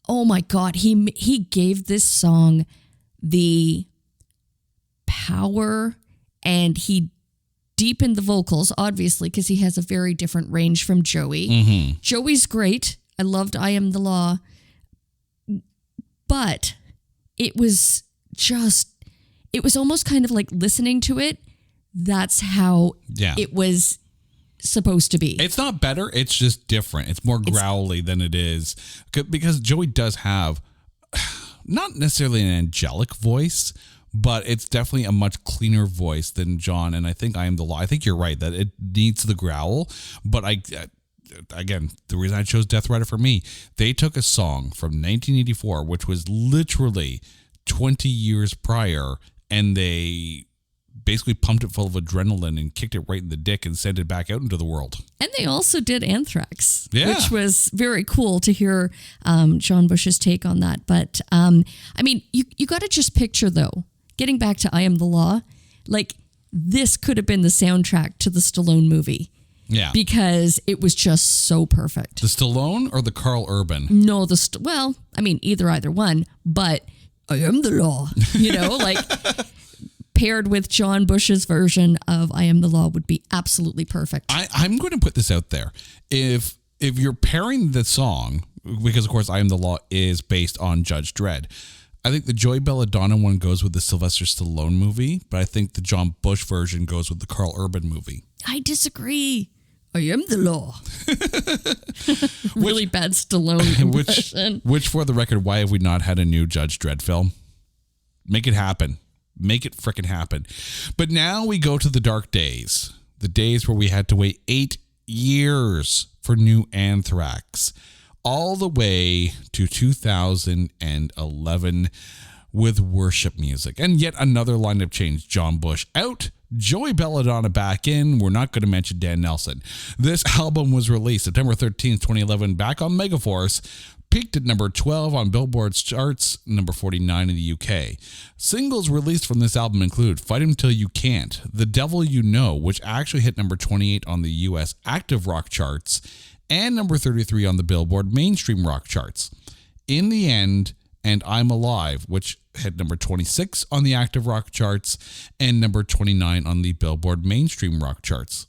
oh my God, he gave this song the power, and he deepened the vocals, obviously, because he has a very different range from Joey. Joey's great. I loved I Am the Law. But it was almost kind of like listening to it. That's how it was supposed to be. It's not better. It's just different. It's more growly than it is. Because Joey does have not necessarily an angelic voice, but it's definitely a much cleaner voice than John. And I think I Am the Law. I think you're right that it needs the growl. But again, the reason I chose Death Rider for me, they took a song from 1984, which was literally 20 years prior, and they basically pumped it full of adrenaline and kicked it right in the dick and sent it back out into the world. And they also did Anthrax, which was very cool to hear John Bush's take on that. But you got to just picture, though, getting back to I Am the Law, like this could have been the soundtrack to the Stallone movie. Yeah. Because it was just so perfect. The Stallone or the Carl Urban? No, either one, but I Am the Law, like paired with John Bush's version of I Am the Law would be absolutely perfect. I'm going to put this out there. If you're pairing the song, because of course I Am the Law is based on Judge Dredd, I think the Joey Belladonna one goes with the Sylvester Stallone movie, but I think the John Bush version goes with the Carl Urban movie. I disagree. I Am the Law. Really bad Stallone impression. Which, for the record, why have we not had a new Judge Dredd film? Make it happen. Make it frickin' happen. But now we go to the dark days. The days where we had to wait 8 years for new Anthrax. All the way to 2011 with worship music. And yet another lineup change. John Bush out. Joey Belladonna back in. We're not going to mention Dan Nelson. This album was released September 13th, 2011, back on Megaforce. Peaked at number 12 on Billboard's charts, number 49 in the UK. Singles released from this album include Fight 'Em Till You Can't, The Devil You Know, which actually hit number 28 on the US active rock charts, and number 33 on the Billboard mainstream rock charts. In the End, and I'm Alive, which hit number 26 on the active rock charts and number 29 on the Billboard mainstream rock charts.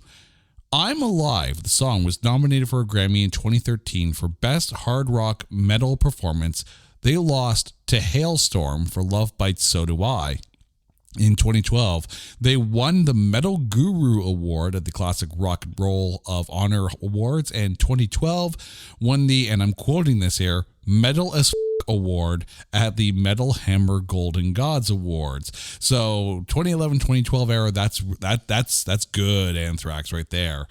I'm Alive, the song, was nominated for a Grammy in 2013 for Best Hard Rock Metal Performance. They lost to Hailstorm for Love Bites So Do I. In 2012, they won the Metal Guru Award at the Classic Rock and Roll of Honor Awards, and 2012 won the, and I'm quoting this here, Metal as Award at the Metal Hammer Golden Gods Awards. So 2011, 2012 era, that's good Anthrax right there.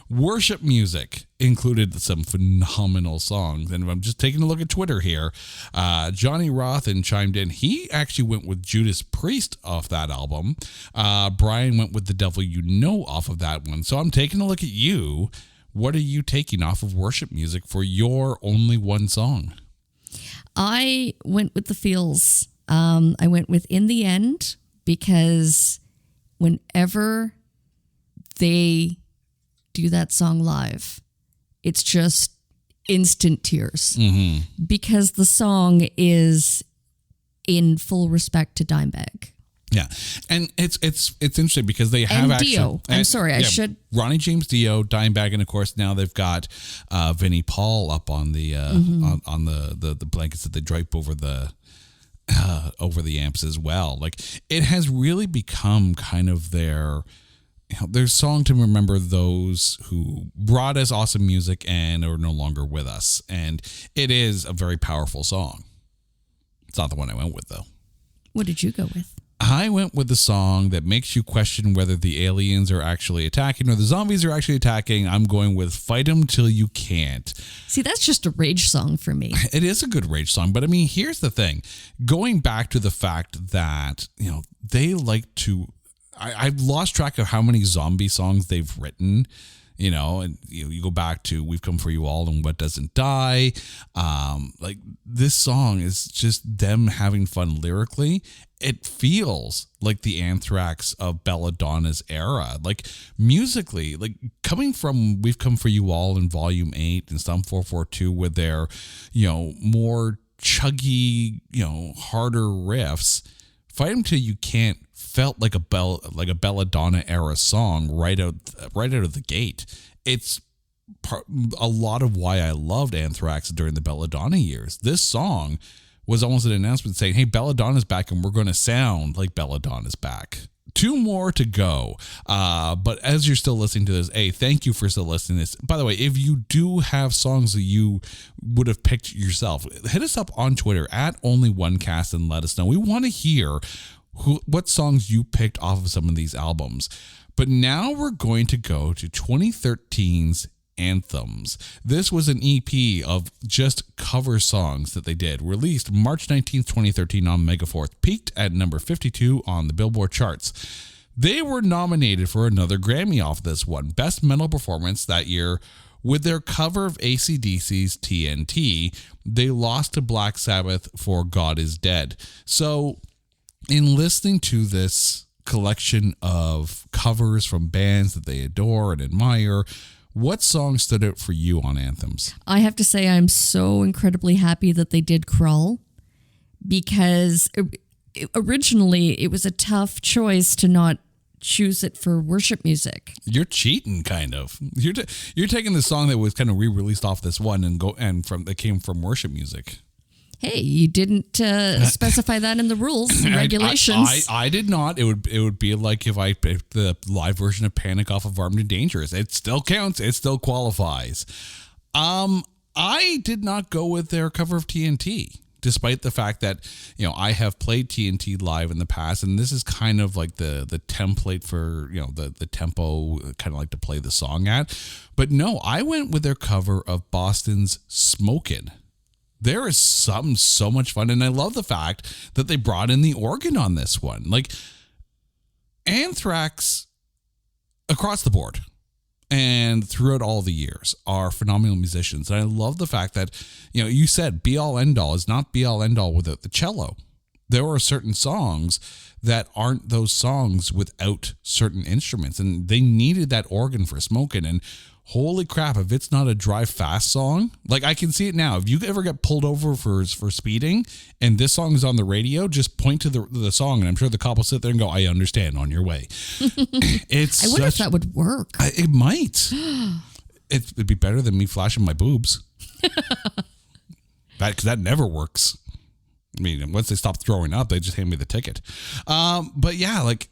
Worship music included some phenomenal songs. And if I'm just taking a look at Twitter here, Johnny Rothen chimed in. He actually went with Judas Priest off that album. Brian went with The Devil You Know off of that one. So I'm taking a look at you. What are you taking off of worship music for your only one song? I went with the feels. I went with In the End because whenever they do that song live, it's just instant tears because the song is in full respect to Dimebag. Yeah, and it's interesting because they have and actually. Dio. I'm sorry, I should. Ronnie James Dio, Dimebag, and of course now they've got Vinnie Paul up on the on the blankets that they drape over the amps as well. Like it has really become kind of their song to remember those who brought us awesome music and are no longer with us, and it is a very powerful song. It's not the one I went with though. What did you go with? I went with the song that makes you question whether the aliens are actually attacking or the zombies are actually attacking. I'm going with Fight 'Em Till You Can't. See, that's just a rage song for me. It is a good rage song, but I mean, here's the thing. Going back to the fact that, they like to... I've lost track of how many zombie songs they've written, and you go back to We've Come For You All and What Doesn't Die. Like this song is just them having fun lyrically. It feels like the Anthrax of Belladonna's era, like musically, like coming from We've Come For You All in Volume 8 and Sum 442 with their, more chuggy, harder riffs. Fight 'Em Till You Can't felt like a Belladonna era song right out of the gate. It's a lot of why I loved Anthrax during the Belladonna years. This song was almost an announcement saying, hey, Belladonna's back and we're going to sound like Belladonna's back. 2 more to go. But as you're still listening to this, thank you for still listening to this. By the way, if you do have songs that you would have picked yourself, hit us up on Twitter at OnlyOneCast and let us know. We want to hear what songs you picked off of some of these albums. But now we're going to go to 2013's Anthems. This was an EP of just cover songs that they did. Released March 19th, 2013 on Megaforce. Peaked at number 52 on the Billboard charts. They were nominated for another Grammy off this one. Best Metal Performance that year with their cover of AC/DC's TNT. They lost to Black Sabbath for God Is Dead. So in listening to this collection of covers from bands that they adore and admire, what song stood out for you on Anthems? I have to say I'm so incredibly happy that they did Crawl because originally it was a tough choice to not choose it for worship music. You're cheating, kind of. You're taking the song that was kind of re-released off this one that came from worship music. Hey, you didn't specify that in the rules and regulations. I did not. It would be like if I picked the live version of Panic off of Armed and Dangerous. It still counts. It still qualifies. I did not go with their cover of TNT, despite the fact that I have played TNT live in the past, and this is kind of like the template for the tempo, kind of like to play the song at. But no, I went with their cover of Boston's "Smokin'." There is so much fun, and I love the fact that they brought in the organ on this one. Like Anthrax, across the board and throughout all the years, are phenomenal musicians. And I love the fact that, you said be all end all is not be all end all without the cello. There are certain songs that aren't those songs without certain instruments, and they needed that organ for Smokin'. And holy crap, if it's not a drive fast song, like I can see it now. If you ever get pulled over for speeding and this song is on the radio, just point to the song and I'm sure the cop will sit there and go, I understand, on your way. I wonder if that would work. It might. It'd be better than me flashing my boobs. Because that never works. mean, once they stop throwing up, they just hand me the ticket. But yeah, like,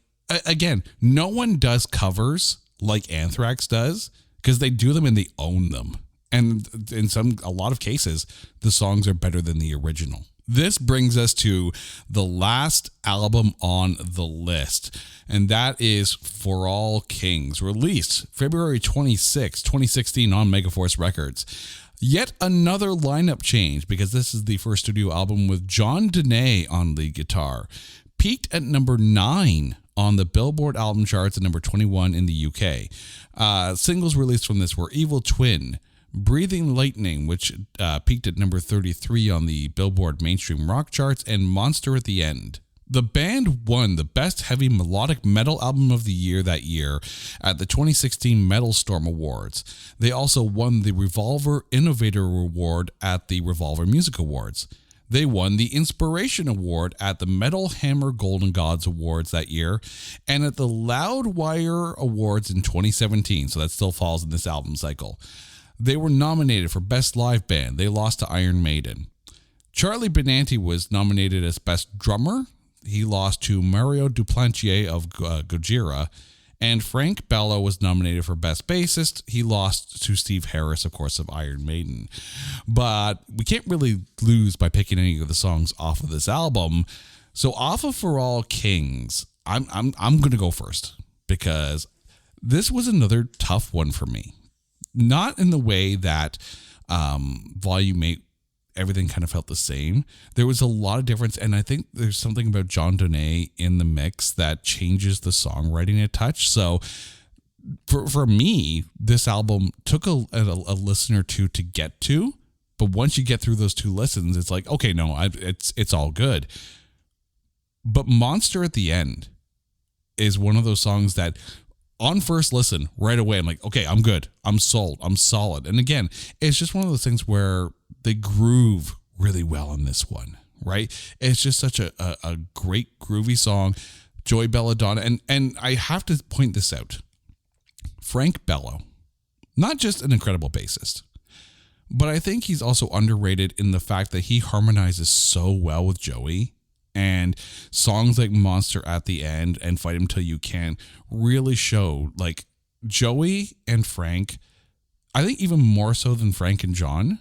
again, no one does covers like Anthrax does because they do them and they own them. And in a lot of cases, the songs are better than the original. This brings us to the last album on the list, and that is For All Kings, released February 26, 2016 on Megaforce Records. Yet another lineup change, because this is the first studio album with John Dene on lead guitar. Peaked at number 9 on the Billboard album charts and number 21 in the UK. Singles released from this were Evil Twin, Breathing Lightning, which peaked at number 33 on the Billboard mainstream rock charts, and Monster at the End. The band won the Best Heavy Melodic Metal Album of the Year that year at the 2016 Metal Storm Awards. They also won the Revolver Innovator Award at the Revolver Music Awards. They won the Inspiration Award at the Metal Hammer Golden Gods Awards that year and at the Loudwire Awards in 2017, so that still falls in this album cycle. They were nominated for Best Live Band. They lost to Iron Maiden. Charlie Benanti was nominated as Best Drummer. He lost to Mario Duplantier of Gojira. And Frank Bello was nominated for Best Bassist. He lost to Steve Harris, of course, of Iron Maiden. But we can't really lose by picking any of the songs off of this album. So off of For All Kings, I'm going to go first because this was another tough one for me. Not in the way that Volume 8, everything kind of felt the same. There was a lot of difference, and I think there's something about John Dene in the mix that changes the songwriting a touch. So for me, this album took a listen or two to get to, but once you get through those 2 listens, it's like, okay, no, it's all good. But Monster at the End is one of those songs that on first listen, right away, I'm like, okay, I'm good. I'm sold. I'm solid. And again, it's just one of those things where they groove really well in this one, right? It's just such a great groovy song. Joey Belladonna. And I have to point this out. Frank Bello, not just an incredible bassist, but I think he's also underrated in the fact that he harmonizes so well with Joey. And songs like Monster at the End and Fight Him Till You Can really show, like, Joey and Frank, I think even more so than Frank and John.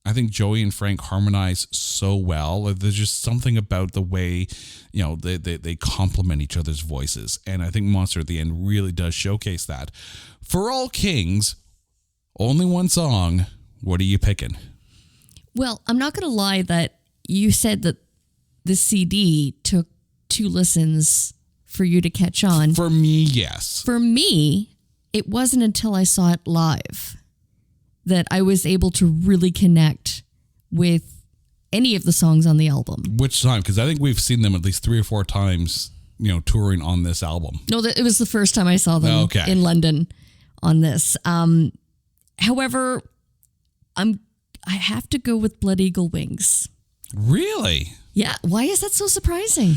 I think Joey and Frank harmonize so well. There's just something about the way, you know, they complement each other's voices. And I think Monster at the End really does showcase that. For All Kings, only one song. What are you picking? Well, I'm not going to lie that you said that the CD took 2 listens for you to catch on. For me, yes. For me, it wasn't until I saw it live that I was able to really connect with any of the songs on the album. Which time? Because I think we've seen them at least 3 or 4 times, you know, touring on this album. No, it was the first time I saw them in London on this. However, I have to go with Blood Eagle Wings. Really? Yeah. Why is that so surprising?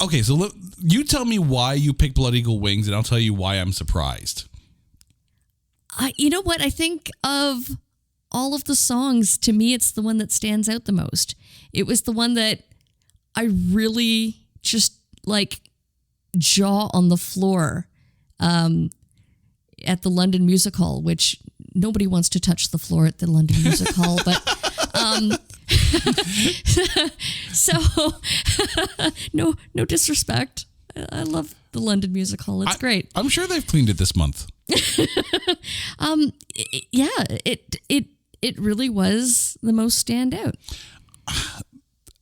Okay, so look, you tell me why you picked Blood Eagle Wings, and I'll tell you why I'm surprised. You know what? I think of all of the songs, to me, it's the one that stands out the most. It was the one that I really just like jaw on the floor at the London Music Hall, which nobody wants to touch the floor at the London Music Hall, but so no disrespect. I love the London Music Hall. It's great. I'm sure they've cleaned it this month. It really was the most standout.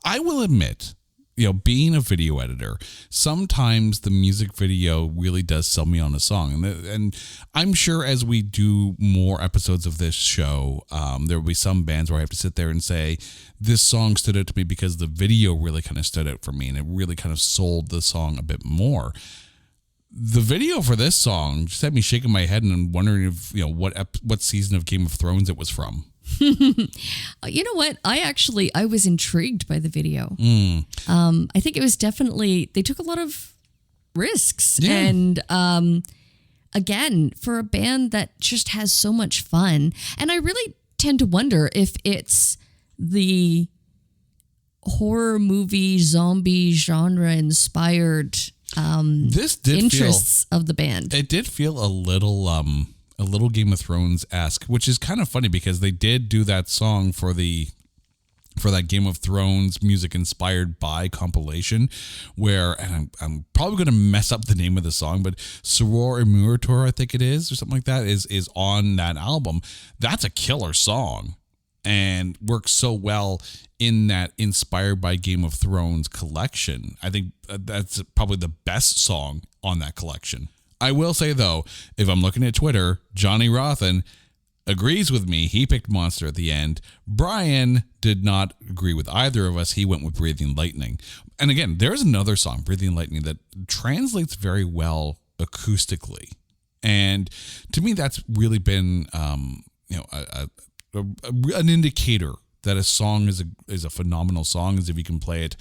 I will admit, you know, being a video editor, sometimes the music video really does sell me on a song. And I'm sure as we do more episodes of this show, there will be some bands where I have to sit there and say, this song stood out to me because the video really kind of stood out for me and it really kind of sold the song a bit more. The video for this song just had me shaking my head and wondering if, you know, what season of Game of Thrones it was from. You know what? I was intrigued by the video. I think it was definitely, they took a lot of risks. Yeah. And again, for a band that just has so much fun. And I really tend to wonder if it's the horror movie zombie genre inspired This did interests of the band. It did feel a little Game of Thrones-esque, which is kind of funny because they did do that song for that Game of Thrones music inspired by compilation where, and I'm probably going to mess up the name of the song, but Soror Imurator, I think it is, or something like that, is on that album. That's a killer song and works so well in that inspired by Game of Thrones collection. I think that's probably the best song on that collection. I will say though, if I'm looking at Twitter, Johnny Rothen agrees with me. He picked Monster at the end. Brian did not agree with either of us. He went with Breathing Lightning. And again, there's another song, Breathing Lightning, that translates very well acoustically. And to me, that's really been, an indicator that a song is a phenomenal song, is if you can play it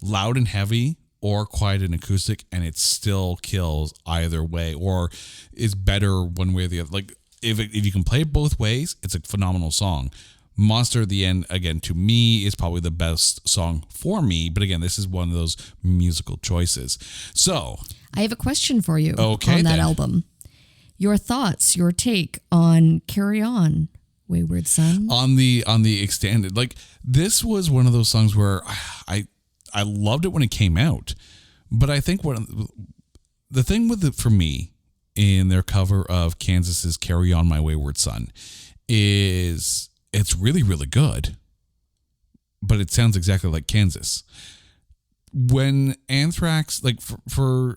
loud and heavy or quiet and acoustic, and it still kills either way, or is better one way or the other. Like, if you can play it both ways, it's a phenomenal song. Monster at the End, again, to me, is probably the best song for me. But again, this is one of those musical choices. So I have a question for you on that then. album. Your thoughts, your take on Carry On, Wayward Son? On the extended, like, this was one of those songs where I loved it when it came out. But I think the thing with it for me, in their cover of Kansas's Carry On My Wayward Son, is it's really, really good, but it sounds exactly like Kansas. When Anthrax, like for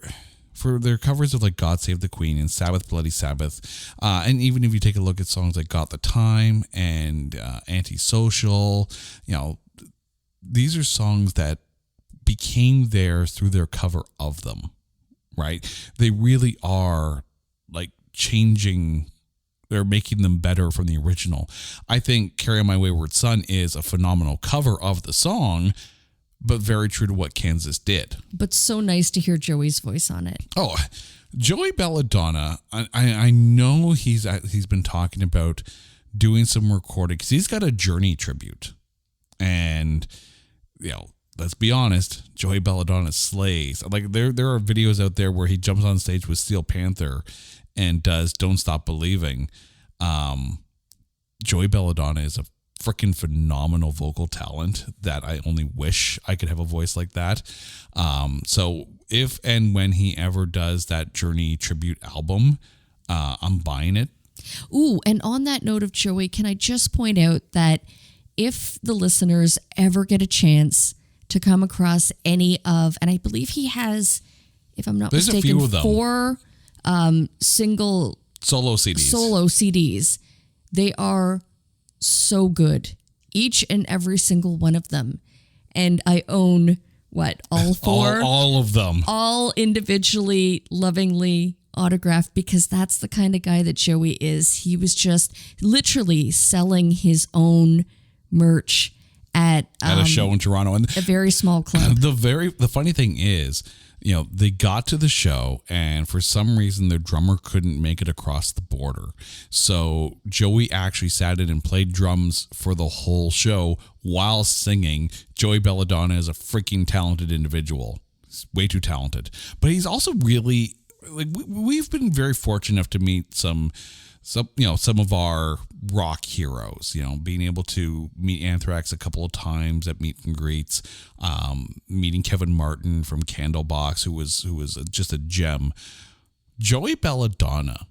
their covers of like God Save the Queen and Sabbath Bloody Sabbath, and even if you take a look at songs like Got the Time and Antisocial, these are songs that became theirs through their cover of them. Right? They really are like changing, they're making them better from the original. I think Carry On My Wayward Son is a phenomenal cover of the song, but very true to what Kansas did. But so nice to hear Joey's voice on it. Oh, Joey Belladonna, I know he's been talking about doing some recording because he's got a Journey tribute. And, let's be honest, Joey Belladonna slays. Like, there are videos out there where he jumps on stage with Steel Panther and does Don't Stop Believing. Joey Belladonna is a freaking phenomenal vocal talent that I only wish I could have a voice like that. So if and when he ever does that Journey tribute album, I'm buying it. Ooh, and on that note of Joey, can I just point out that if the listeners ever get a chance to come across any of, and I believe he has, if I'm not mistaken, 4 single solo CDs. They are so good, each and every single one of them. And I own all 4? all of them. All individually, lovingly autographed, because that's the kind of guy that Joey is. He was just literally selling his own merch at a show in Toronto, and a very small club. The funny thing is, they got to the show, and for some reason their drummer couldn't make it across the border. So Joey actually sat in and played drums for the whole show while singing. Joey Belladonna is a freaking talented individual. He's way too talented, but he's also really, like, we've been very fortunate enough to meet some of our rock heroes, being able to meet Anthrax a couple of times at meet and greets, meeting Kevin Martin from Candlebox, who was just a gem. Joey Belladonna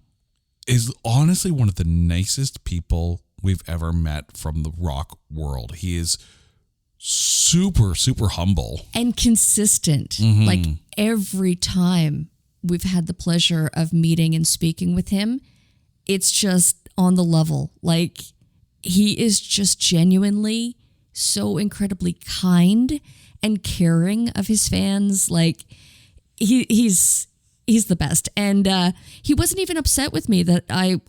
is honestly one of the nicest people we've ever met from the rock world. He is super, super humble and consistent. Mm-hmm. Like, every time we've had the pleasure of meeting and speaking with him, it's just on the level. Like, he is just genuinely so incredibly kind and caring of his fans. Like, he's the best. And he wasn't even upset with me that I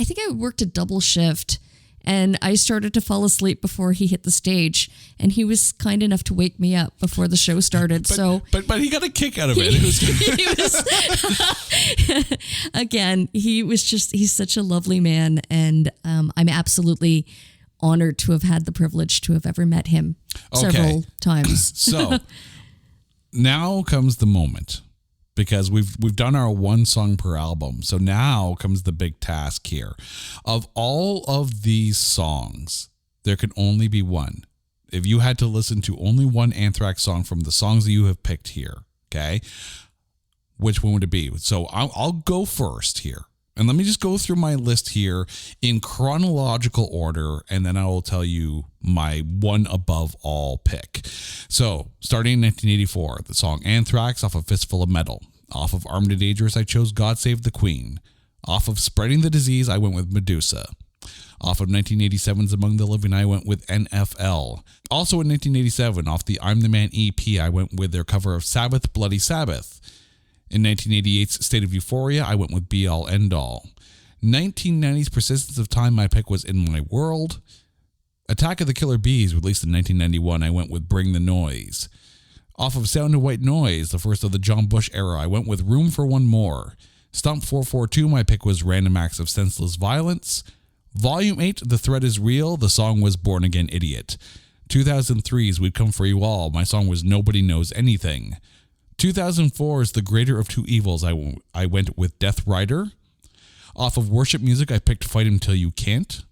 think I worked a double shift and I started to fall asleep before he hit the stage, and he was kind enough to wake me up before the show started. But he got a kick out of it. Again, he's such a lovely man, and I'm absolutely honored to have had the privilege to have ever met him several times. So now comes the moment, because we've done our one song per album. So now comes the big task here. Of all of these songs, there can only be one. If you had to listen to only one Anthrax song from the songs that you have picked here, okay, which one would it be? So I'll go first here. And let me just go through my list here in chronological order, and then I will tell you my one above all pick. So, starting in 1984, the song Anthrax off of Fistful of Metal. Off of Armed and Dangerous, I chose God Save the Queen. Off of Spreading the Disease, I went with Medusa. Off of 1987's Among the Living, I went with NFL. Also in 1987, off the I'm the Man EP, I went with their cover of Sabbath, Bloody Sabbath. In 1988's State of Euphoria, I went with Be All End All. 1990's Persistence of Time, my pick was In My World. Attack of the Killer Bees, released in 1991, I went with Bring the Noise. Off of Sound of White Noise, the first of the John Bush era, I went with Room for One More. Stomp 442, my pick was Random Acts of Senseless Violence. Volume 8, The Threat Is Real, the song was Born Again Idiot. 2003's We'd Come For You All, my song was Nobody Knows Anything. 2004's The Greater of Two Evils, I went with Death Rider. Off of Worship Music, I picked Fight 'Em Till You Can't.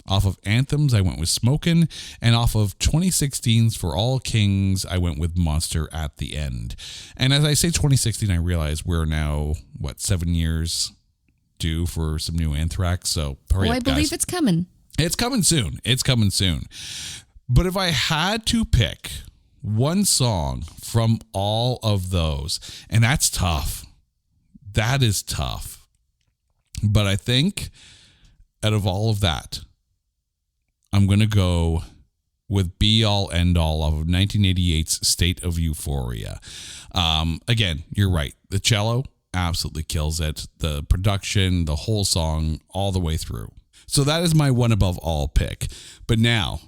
Off of Anthems, I went with Smokin'. And off of 2016's For All Kings, I went with Monster at the End. And as I say 2016, I realize we're now, 7 years due for some new Anthrax. So hurry up, I believe guys. it's coming. It's coming soon. It's coming soon. But if I had to pick one song from all of those, and that's tough. That is tough. But I think out of all of that, I'm going to go with Be All End All of 1988's State of Euphoria. Again, you're right. The cello absolutely kills it. The production, the whole song, all the way through. So that is my one above all pick. But now,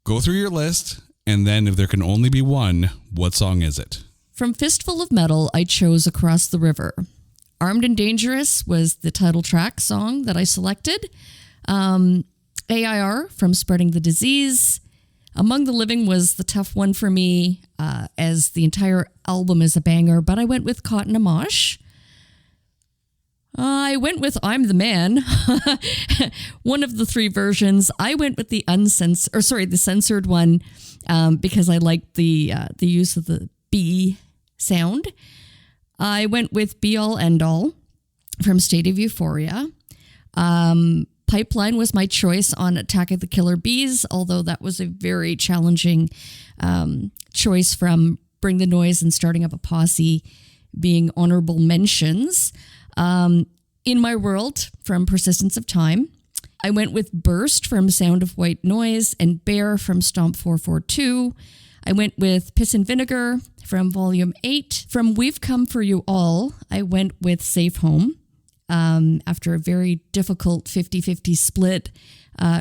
go through your list, and then if there can only be one, what song is it? From Fistful of Metal, I chose Across the River. Armed and Dangerous was the title track song that I selected. AIR from Spreading the Disease. Among the Living was the tough one for me, as the entire album is a banger, but I went with Cotton Amash. I went with I'm the Man, one of the three versions. I went with the censored one, because I liked the use of the B sound. I went with Be All End All from State of Euphoria. Pipeline was my choice on Attack of the Killer Bees, although that was a very challenging choice from Bring the Noise and Starting Up a Posse being honorable mentions. In My World from Persistence of Time. I went with Burst from Sound of White Noise and Bear from Stomp 442. I went with Piss and Vinegar from Volume 8. From We've Come For You All, I went with Safe Home. After a very difficult 50-50 split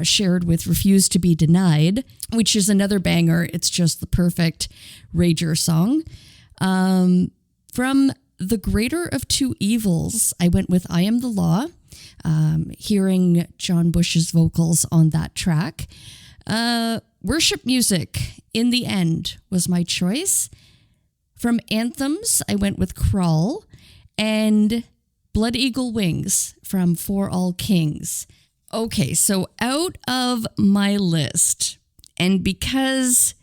shared with Refuse to Be Denied, which is another banger. It's just the perfect rager song. From The Greater of Two Evils, I went with I Am the Law, hearing John Bush's vocals on that track. Worship Music, In the End, was my choice. From Anthems, I went with Crawl, and Blood Eagle Wings from For All Kings. Okay, so out of my list, and because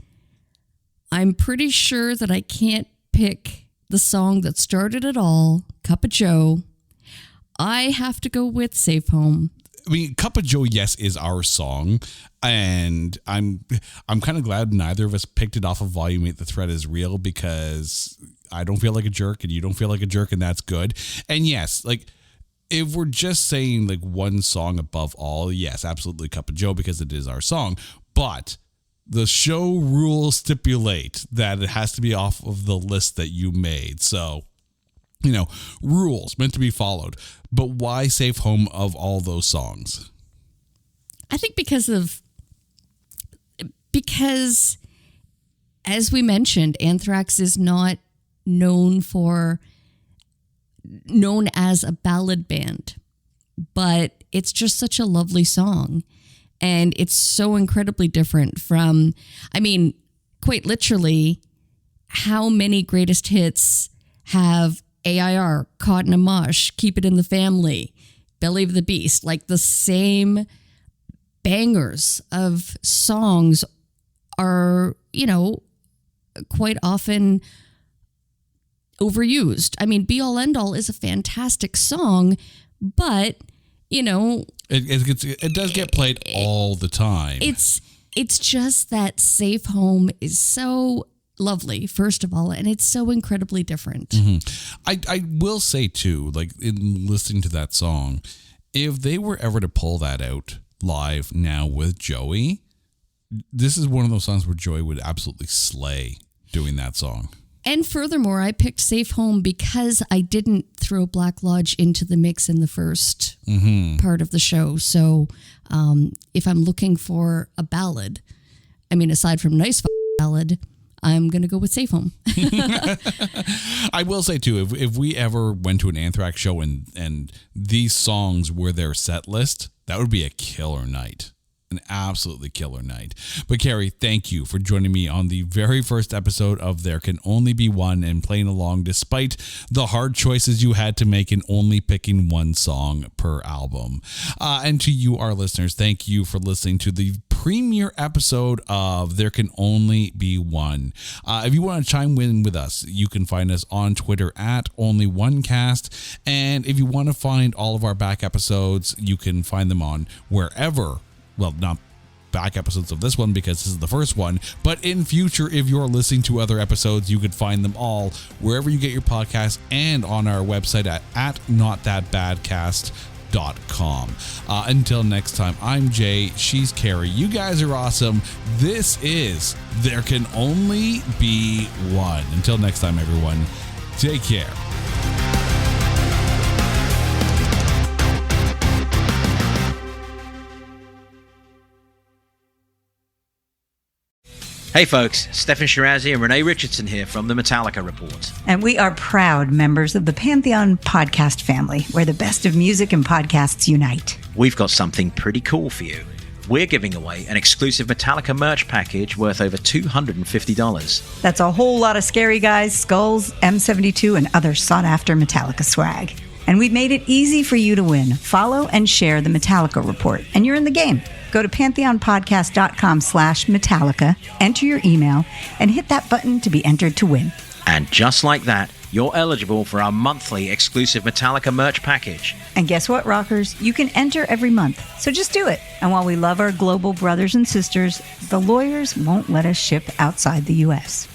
I'm pretty sure that I can't pick the song that started it all, Cup of Joe, I have to go with Safe Home. I mean, Cup of Joe, yes, is our song, and I'm kind of glad neither of us picked it off of Volume 8, The Threat Is Real, because I don't feel like a jerk, and you don't feel like a jerk, and that's good. And yes, like, if we're just saying, like, one song above all, yes, absolutely Cup of Joe, because it is our song, but the show rules stipulate that it has to be off of the list that you made, so... rules meant to be followed. But why Safe Home of all those songs? I think because as we mentioned, Anthrax is not known as a ballad band, but it's just such a lovely song. And it's so incredibly different from, I mean, quite literally, how many greatest hits have AIR, Caught in a Mosh, Keep It in the Family, Belly of the Beast, like the same bangers of songs are, quite often overused. I mean, Be All End All is a fantastic song, but, it does get played all the time. It's just that Safe Home is so lovely, first of all, and it's so incredibly different. Mm-hmm. I will say too, like in listening to that song, if they were ever to pull that out live now with Joey, this is one of those songs where Joey would absolutely slay doing that song. And furthermore, I picked Safe Home because I didn't throw Black Lodge into the mix in the first part of the show. So if I'm looking for a ballad, I mean, aside from nice ballad, I'm going to go with Safe Home. I will say, too, if we ever went to an Anthrax show and these songs were their set list, that would be a killer night. An absolutely killer night. But Carrie, thank you for joining me on the very first episode of There Can Only Be One and playing along despite the hard choices you had to make in only picking one song per album. And to you, our listeners, thank you for listening to the premiere episode of There Can Only Be One. If you want to chime in with us, you can find us on Twitter at OnlyOneCast. And if you want to find all of our back episodes, you can find them on wherever. Well, not back episodes of this one because this is the first one, but in future, if you're listening to other episodes, you could find them all wherever you get your podcasts and on our website at notthatbadcast.com. Until next time, I'm Jay, she's Carrie. You guys are awesome. This is There Can Only Be One. Until next time, everyone, take care. Hey folks, Stefan Shirazi and Renee Richardson here from the Metallica Report. And we are proud members of the Pantheon podcast family, where the best of music and podcasts unite. We've got something pretty cool for you. We're giving away an exclusive Metallica merch package worth over $250. That's a whole lot of Scary Guys, Skulls, M72, and other sought-after Metallica swag. And we've made it easy for you to win. Follow and share the Metallica Report, and you're in the game. Go to pantheonpodcast.com/Metallica, enter your email, and hit that button to be entered to win. And just like that, you're eligible for our monthly exclusive Metallica merch package. And guess what, rockers? You can enter every month, so just do it. And while we love our global brothers and sisters, the lawyers won't let us ship outside the U.S.